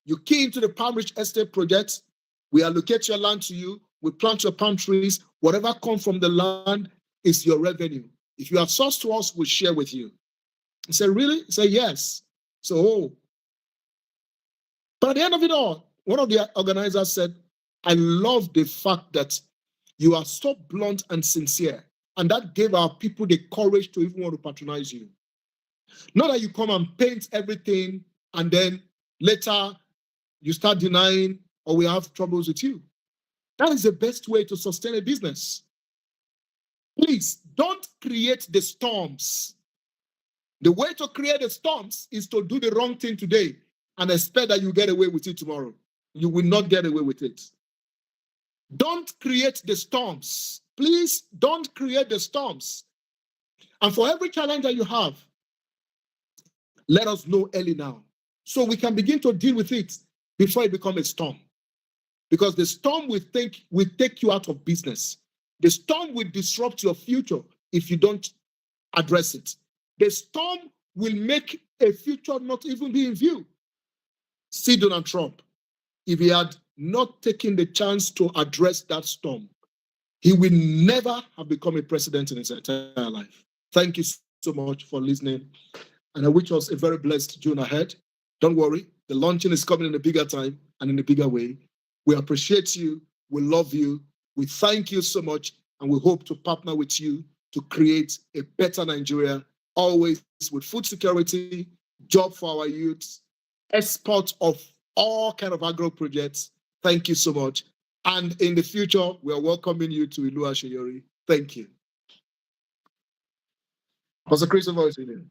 You key into the Palm Ridge Estate project, we allocate your land to you, we plant your palm trees, whatever comes from the land is your revenue. If you are sourced to us, we'll share with you. I said, really? I said, yes. So, but at the end of it all, one of the organizers said, I love the fact that you are so blunt and sincere. And that gave our people the courage to even want to patronize you. Not that you come and paint everything and then later you start denying or we have troubles with you. That is the best way to sustain a business. Please don't create the storms. The way to create the storms is to do the wrong thing today and expect that you get away with it tomorrow. You will not get away with it. Don't create the storms. Please don't create the storms. And for every challenge that you have, let us know early now so we can begin to deal with it before it becomes a storm. Because the storm will take you out of business. The storm will disrupt your future if you don't address it. The storm will make a future not even be in view. See Donald Trump. If he had not taken the chance to address that storm, he will never have become a president in his entire life. Thank you so much for listening. And I wish us a very blessed June ahead. Don't worry, the launching is coming in a bigger time and in a bigger way. We appreciate you. We love you. We thank you so much. And we hope to partner with you to create a better Nigeria, always with food security, job for our youths, export of all kinds of agro projects. Thank you so much. And in the future, we are welcoming you to Ilu Asheyori. Thank you. Pastor Christopher is in here.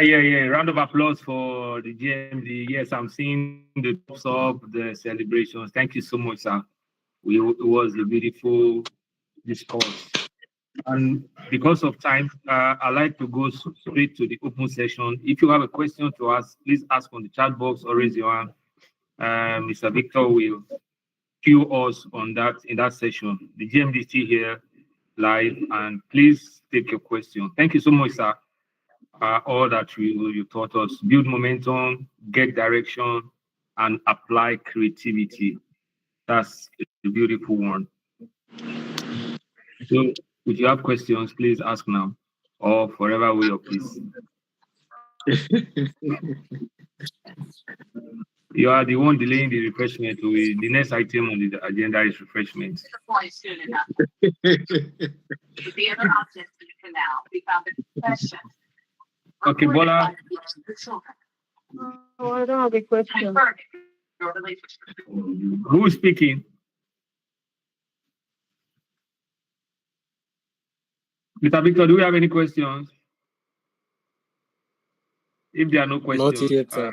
Yeah. Round of applause for the GMD. Yes, I'm seeing the tops of the celebrations. Thank you so much, sir. It was a beautiful discourse. And because of time, I'd like to go straight to the open session. If you have a question to ask, please ask on the chat box or raise your hand. Mr. Victor will cue us on that in that session. The GMD is still here live, and please take your question. Thank you so much, sir. All that you taught us: build momentum, get direction, and apply creativity. That's a beautiful one. So, if you have questions, please ask now, or forever way of peace. You are the one delaying the refreshment. The next item on the agenda is refreshment. The other options for now, we found the question. Okay, Bola. Oh, I don't have a question. Who is speaking? Mr. Victor, do we have any questions? If there are no questions, not yet, sir.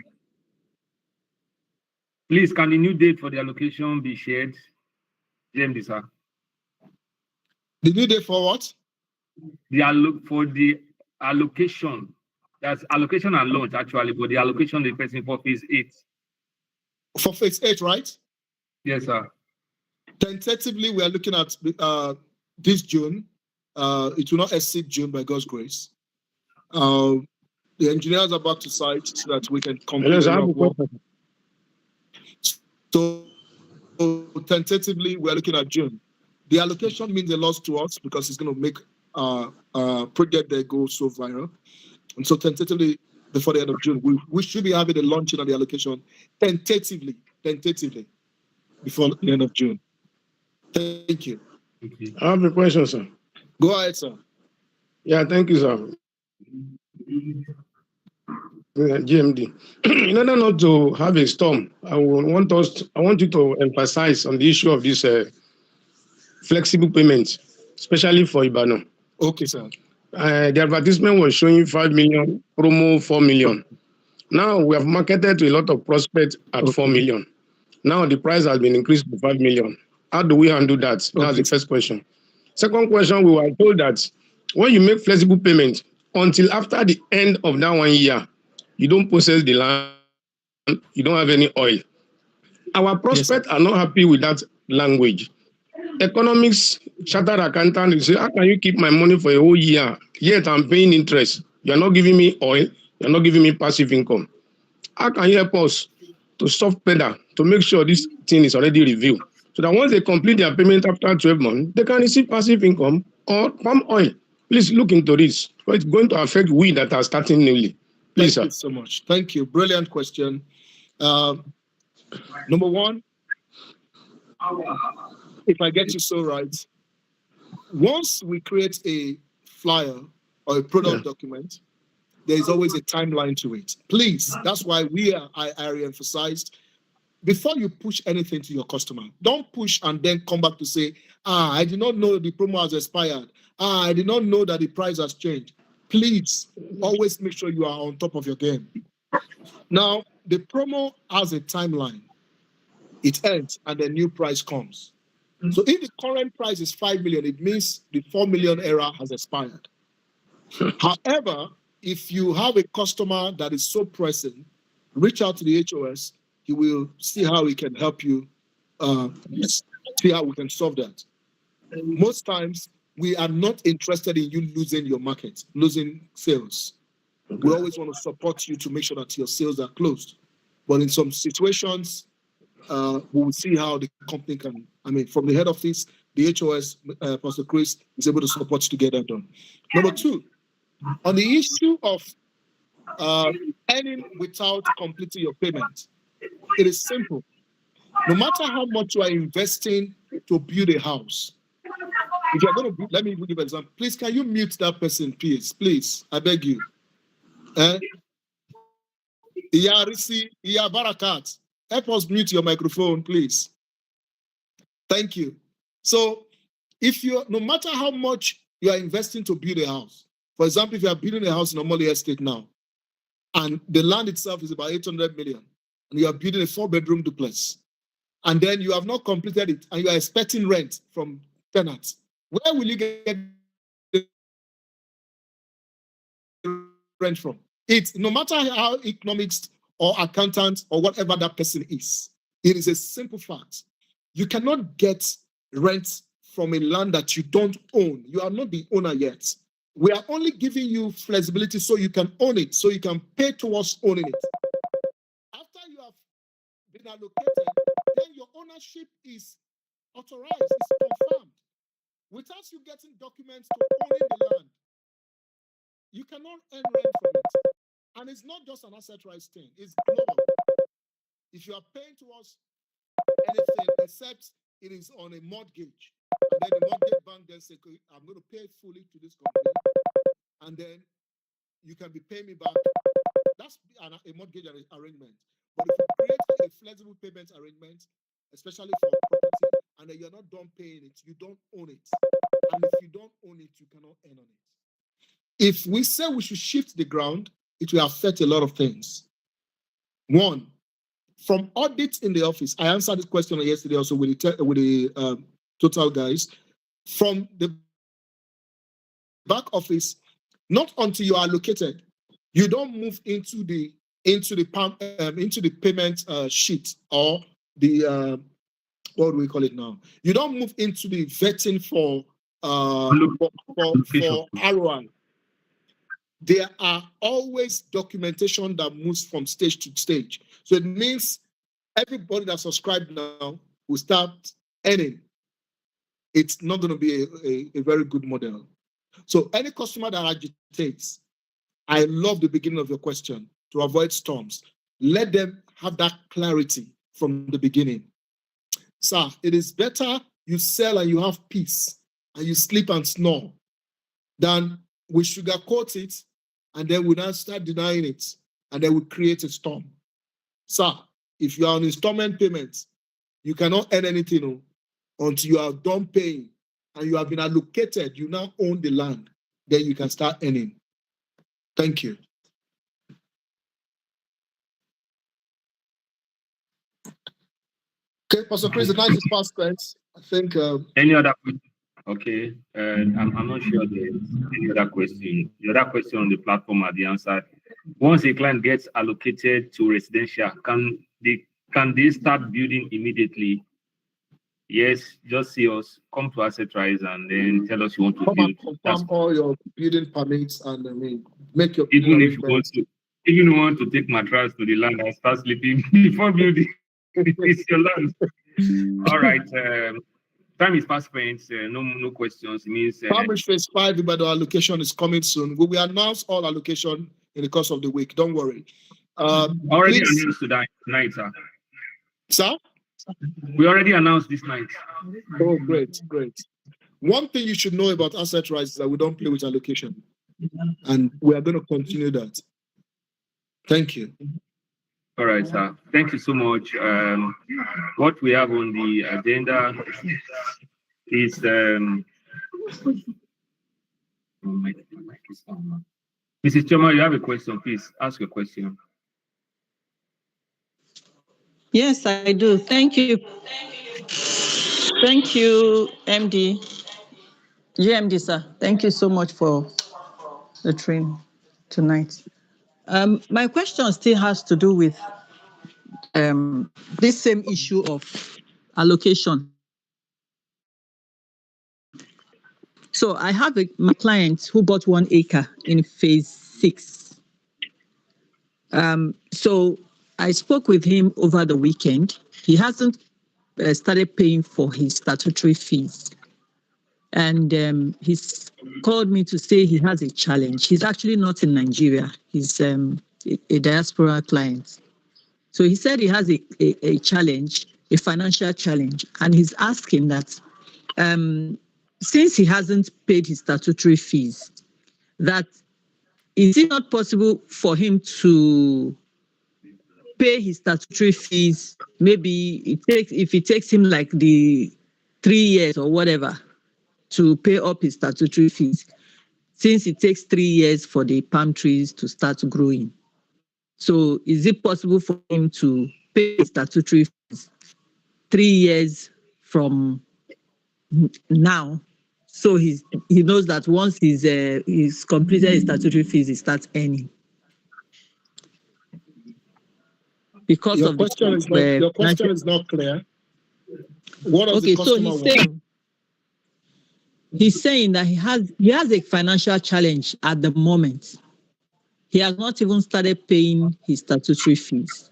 Please, can the new date for the allocation be shared? James, sir. The new date for what? For the allocation. That's allocation and launch, actually, but the allocation the person for phase 8. For phase 8, right? Yes, sir. Tentatively, we are looking at this June. It will not exceed June by God's grace. The engineers are back to site so that we can complete the work. So tentatively, we are looking at June. The allocation means a lot to us because it's going to make project that go so viral. And so tentatively, before the end of June. We should be having the launching of the allocation tentatively before the end of June. Thank you. I have a question, sir. Go ahead, sir. Yeah, thank you, sir. GMD. In order not to have a storm, I want you to emphasize on the issue of this flexible payments, especially for Ibadan. Okay, sir. The advertisement was showing 5 million, promo 4 million. Now we have marketed to a lot of prospects at 4 million. Now the price has been increased to 5 million. How do we handle that? That's the first question. Second question, we were told that when you make flexible payment, until after the end of that 1 year, you don't possess the land, you don't have any oil. Our prospects are not happy with that language. Economics, chartered accountant, you say, how can you keep my money for a whole year, yet I'm paying interest? You're not giving me oil, you're not giving me passive income. How can you help us to soft pedal to make sure this thing is already reviewed? So that once they complete their payment after 12 months, they can receive passive income or palm oil. Please look into this. It's going to affect we that are starting newly. Please, Thank you so much. Thank you. Brilliant question. Number one, if I get you so right, once we create a flyer or a product document, there is always a timeline to it. Please, that's why I re-emphasized, before you push anything to your customer, don't push and then come back to say, I did not know the promo has expired. I did not know that the price has changed. Please, always make sure you are on top of your game. Now, the promo has a timeline. It ends and the new price comes. So if the current price is 5 million, it means the 4 million era has expired. However, if you have a customer that is so pressing, reach out to the HOS. He will see how he can help you, see how we can solve that. Most times, we are not interested in you losing your market, losing sales. We always want to support you to make sure that your sales are closed. But in some situations, we will see how the company can, from the head office, the HOS, Pastor Chris, is able to support you to get that done. Number two, on the issue of earning without completing your payment, it is simple. No matter how much you are investing to build a house, if you're going to, let me give an example. Please, can you mute that person, please? Please, I beg you. Iyarisi, Barakat, help us mute your microphone, please. Thank you. So, no matter how much you are investing to build a house, for example, if you are building a house in a Omole estate now, and the land itself is about 800 million, and you are building a 4-bedroom duplex, and then you have not completed it, and you are expecting rent from tenants, where will you get the rent from? It's no matter how economics or accountant or whatever that person is, it is a simple fact. You cannot get rent from a land that you don't own. You are not the owner yet. We are only giving you flexibility so you can own it, so you can pay towards owning it. After you have been allocated, then your ownership is authorized, it's confirmed. Without you getting documents to owning the land, you cannot earn rent from it. And it's not just an asset rights thing, it's global. If you are paying towards anything except it is on a mortgage, and then the mortgage bank then say, I'm going to pay fully to this company, and then you can be paying me back. That's a mortgage arrangement. But if you create a flexible payment arrangement, especially for property, and then you're not done paying it, you don't own it. And if you don't own it, you cannot earn on it. If we say we should shift the ground, it will affect a lot of things. One, from audits in the office, I answered this question yesterday also with the total guys. From the back office, not until you are allocated, you don't move into the payment sheet or the what do we call it now? You don't move into the vetting for ROI. There are always documentation that moves from stage to stage. So it means everybody that's subscribed now will start earning. It's not going to be a very good model. So any customer that agitates, I love the beginning of your question, to avoid storms. Let them have that clarity from the beginning. Sir, it is better you sell and you have peace and you sleep and snore than we sugarcoat it and then we now start denying it and then we create a storm. Sir, if you are on installment payments, you cannot earn anything until you are done paying and you have been allocated, you now own the land, then you can start earning. Thank you. Okay, Pastor Chris, the night is past tense. I think. Any other question? Okay, I'm not sure there's any other question. The other question on the platform are the answer. Once a client gets allocated to residential, can they start building immediately? Yes, just see us, come to Asset Rise, and then tell us you want to come build. and confirm all your building permits and make your even if you want to take mattress to the land and start sleeping before building, it's your land. All right. Time is past spent. No questions. It means Farmers Phase 5, but the allocation is coming soon. We will announce all allocation in the course of the week. Don't worry. Already announced tonight, sir. Sir? We already announced this night. Oh, great. One thing you should know about Asset Rise is that we don't play with allocation. And we are going to continue that. Thank you. All right, sir. Thank you so much. What we have on the agenda is Mrs. Choma, you have a question, please ask your question. Yes, I do. Thank you. Thank you, MD. GMD, sir. Thank you so much for the train tonight. My question still has to do with this same issue of allocation. So I have my client who bought 1 acre in phase 6. So I spoke with him over the weekend. He hasn't started paying for his statutory fees. And he's called me to say he has a challenge. He's actually not in Nigeria. He's a diaspora client. So he said he has a challenge, a financial challenge. And he's asking that since he hasn't paid his statutory fees, that is it not possible for him to pay his statutory fees? Maybe if it takes him like the 3 years or whatever to pay up his statutory fees, since it takes 3 years for the palm trees to start growing. So is it possible for him to pay his statutory fees 3 years from now? So he knows that once he's completed his statutory fees, he starts earning. Because your of question is not clear. What does the customer want? He's saying that he has a financial challenge at the moment. He has not even started paying his statutory fees.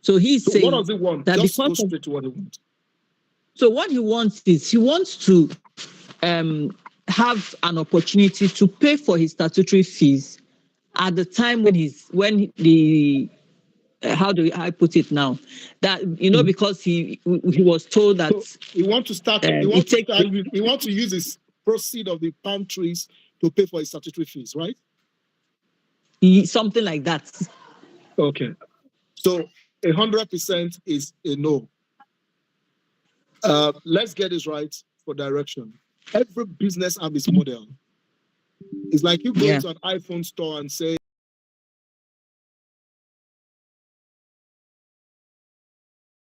So he's saying, what does he want? That just go straight to what he wants. So what he wants is he wants to have an opportunity to pay for his statutory fees at the time when the how do I put it now? That because he was told that he wants to start. He wants to use his proceed of the palm trees to pay for his statutory fees, right? Something like that. Okay, so 100% is a no. Let's get this right for direction. Every business has its model. It's like you go to an iPhone store and say,